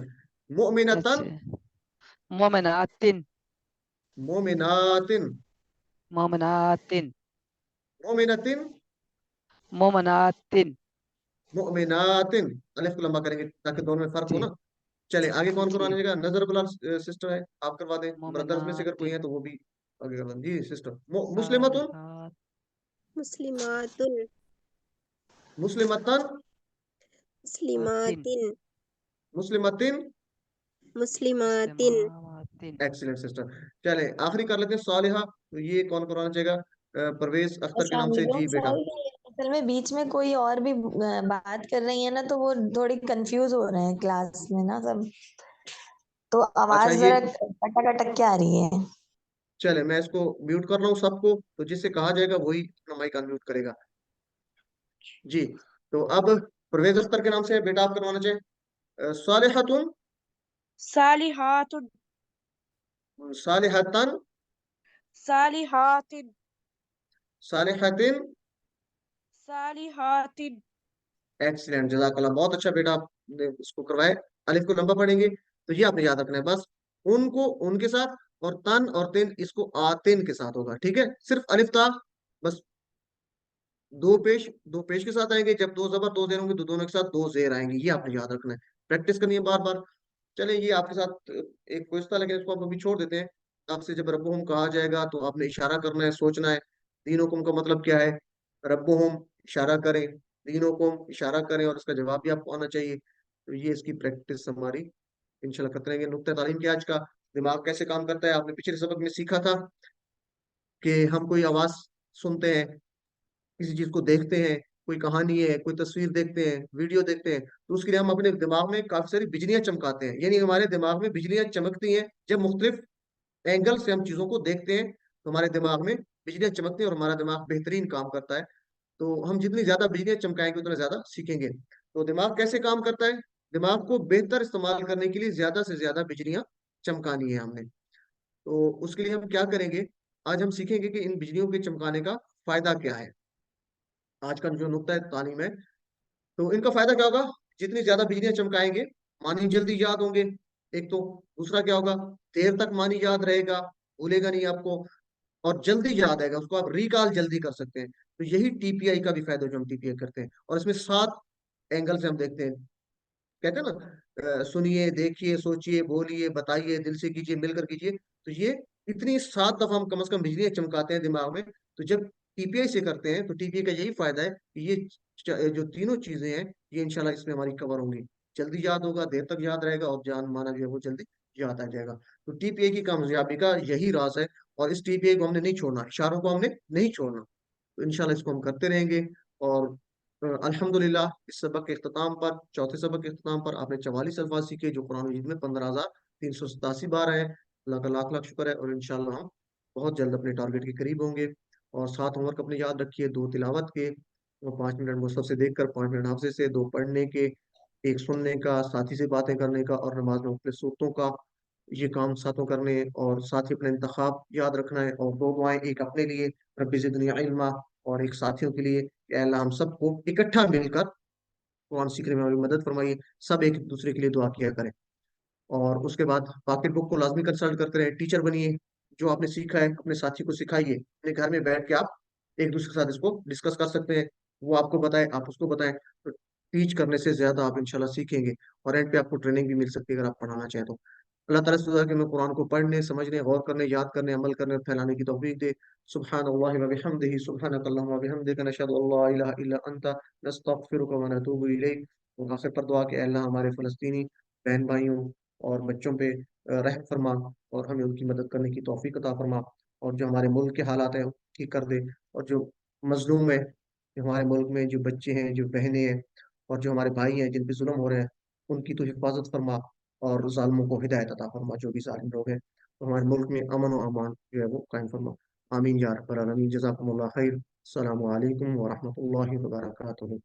मोमिनतन, अच्छा मोमिनातिन मोमिनातिन, मोमिनातिन मोमिनतिन, मोमिनातिन मोमिनातिन, अलिफ को लंबा करेंगे ताकि दोनों में फर्क हो जी ना। चले आगे कौन जी करवाने का? नजर बुलाल सिस्टर है, आप करवा दें। ब्रदर्स में से अगर कोई है मोमिनातिन तो वो भी आगे करवा दें। जी सिस्टर। मुस्लिमतुन, सालिहात मुस्लिमातुन मुस्लिमतन, आतिन मुस्लिमातिन मुस्लिमतिन। मुस्लिमातिन मुस्लिमातिन एक्सीलेंट सिस्टर। चले आखिरी कर लेते हैं सालिहा। तो ये कौन करवाना चाहेगा? परवेज अख्तर के अच्छा नाम से। मेरे जी बेटा। सॉरी, असल में बीच में कोई और भी बात कर रही है ना, तो वो थोड़ी कंफ्यूज हो रहे हैं क्लास में ना सब, तो अच्छा आवाज ये, जरा अटक अटक के आ रही है। चले मैं इसको म्यूट कर रहा हूँ सबको, तो जिससे कहा जाएगा वही अपना माइक अनम्यूट करेगा। जी। तो अब परवेज अख्तर के नाम से बेटा आप करवाना चाहे। सालिहतुन, सालिहातुन सालिहतन, सालिहातिन सालिहतिन। सालिहातिन एक्सीलेंट, जजाकल्लाह, बहुत अच्छा बेटा आपने इसको करवाए। अलिफ को लंबा पढ़ेंगे तो ये आपने याद रखना है बस। उनको उनके साथ, और तन और तिन इसको आतिन के साथ होगा, ठीक है? सिर्फ अलिफ था बस। दो पेश के साथ आएंगे, जब दो जबर दो जेर होंगे तो दोनों के साथ दो जेर आएंगे, ये आपने याद रखना है। प्रैक्टिस करनी है बार बार। चले ये आपके साथ एक क्विज था, लेकिन इसको आप अभी छोड़ देते हैं। आपसे जब रब्बुहुम कहा जाएगा तो आपने इशारा करना है, सोचना है दीन हुकुम का मतलब क्या है। रब्बुहुम इशारा करें, दीन हुकुम इशारा करें, और इसका जवाब भी आपको आना चाहिए। तो ये इसकी प्रैक्टिस हमारी इंशाल्लाह करते रहेंगे। नुक्ता तालीम की आज का, दिमाग कैसे काम करता है, आपने पिछले सबक में सीखा था कि हम कोई आवाज सुनते हैं, किसी चीज को देखते हैं, कोई कहानी है, कोई तस्वीर देखते हैं, वीडियो देखते हैं, तो उसके लिए हम अपने दिमाग में काफी सारी बिजलियां चमकाते हैं। यानी हमारे दिमाग में बिजलियां चमकती हैं जब मुख्तलिफ एंगल से हम चीजों को देखते हैं, तो हमारे दिमाग में बिजलियां चमकती हैं और हमारा दिमाग बेहतरीन काम करता है। तो हम जितनी ज्यादा बिजलियां चमकाएंगे उतना ज्यादा सीखेंगे। तो दिमाग कैसे काम करता है? दिमाग को बेहतर इस्तेमाल करने के लिए ज्यादा से ज्यादा बिजलियां चमकानी है हमने। तो उसके लिए हम क्या करेंगे? आज हम सीखेंगे कि इन बिजलियों के चमकाने का फायदा क्या है। आज का जो नुक्ता है तालीम है, तो इनका फायदा क्या होगा? जितनी ज्यादा बिजलियां चमकाएंगे, मानी जल्दी याद होंगे, एक तो। दूसरा क्या होगा? देर तक मानी याद रहेगा, भूलेगा नहीं आपको, और जल्दी याद आएगा, उसको आप रिकॉल जल्दी कर सकते हैं। तो यही टीपीआई का भी फायदा है जो हम टीपीआई करते हैं। और इसमें 7 एंगल से हम देखते हैं। कहते हैं ना, सुनिए, देखिए, सोचिए, बोलिए, बताइए, दिल से कीजिए, मिलकर कीजिए। तो ये इतनी 7 दफा हम कम से कम बिजलियां चमकाते हैं दिमाग में। तो जब टीपीआई से करते हैं तो टीपीआई का यही फायदा है कि ये जो तीनों चीजें हैं, ये इंशाल्लाह इसमें हमारी कवर होंगी। जल्दी याद होगा, देर तक याद रहेगा, और जान माना जो है वो जल्दी याद आ जाएगा। तो टीपीआई की कामयाबी का यही राज है। और इस टीपीआई को हमने नहीं छोड़ना, इशारों को हमने नहीं छोड़ना। तो इंशाल्लाह इसको हम करते रहेंगे। और अल्हम्दुलिल्लाह इस सबक के इख्तिताम पर, चौथे सबक के इख्तिताम पर, आपने 44 अल्फाज सीखे जो कुरान मजीद में 15,387 बार है। अल्लाह का लाख लाख शुक्र है। और इंशाल्लाह हम बहुत जल्द अपने टारगेट के करीब होंगे। और 7 होमवर्क अपने याद रखिए, 2 तिलावत के, और 5 मिनट मुसहफ से देखकर, 5 मिनट हाफिज़े से, 2 पढ़ने के, 1 सुनने का, साथी से बातें करने का, और नमाज में मुख्तलिफ सूरतों का, ये काम साथों करने। और साथ ही अपने इंतखाब याद रखना है। और 2 दुआएं, एक अपने लिए रब्बी ज़िदनी इल्मा, और एक साथियों के लिए कि अल्लाह हम सबको इकट्ठा मिलकर कुरान सीखने में हमारी मदद फरमाइए। सब एक दूसरे के लिए दुआ किया करें। और उसके बाद पॉकेट बुक को लाजमी कंसल्ट करते रहे, टीचर बनिए। जो आपने सीखा है अपने साथी को सिखाइए। अपने घर में बैठ के आप एक दूसरे के साथ इसको डिस्कस कर सकते हैं, वो आपको बताए, आप उसको बताएं। तो टीच करने से ज्यादा आप इंशाल्लाह सीखेंगे। और एंड पे आपको ट्रेनिंग भी मिल सकती है अगर आप पढ़ाना चाहें तो। अल्लाह ताला से दुआ है कि मैं कुरान को पढ़ने, समझने, गौर करने, याद करने, अमल करने और फैलाने की तौफीक दे। सुब्हान अल्लाह व बिहम्दिही, सुब्हानक अल्लाहुम्मा व बिहम्दिक, नशहदु अल्ला इलाहा इल्ला अंता, नस्तगफिरुका व नतूबु इलैक। और आखिर पर दुआ कि अल्लाह हमारे फ़लस्तीनी बहन भाइयों और बच्चों पे रहम फरमा, और हमें उनकी मदद करने की तौफीक अता फरमा। और जो हमारे मुल्क के हालात हैं ठीक कर दे। और जो मजलूम है, जो हमारे मुल्क में जो बच्चे हैं, जो बहनें हैं, और जो हमारे भाई हैं जिन पे जुल्म हो रहे हैं, उनकी तो हिफाजत फरमा। और जालिमों को हिदायत अता फरमा, जो भी जालिम लोग हैं। हमारे मुल्क में अमन और अमान जो है वो कायम फरमा। आमीन या रब्बल आलमीन। जज़ाकुमुल्लाह खैर। अस्सलामु अलैकुम व रहमतुल्लाहि व बरकातुहू।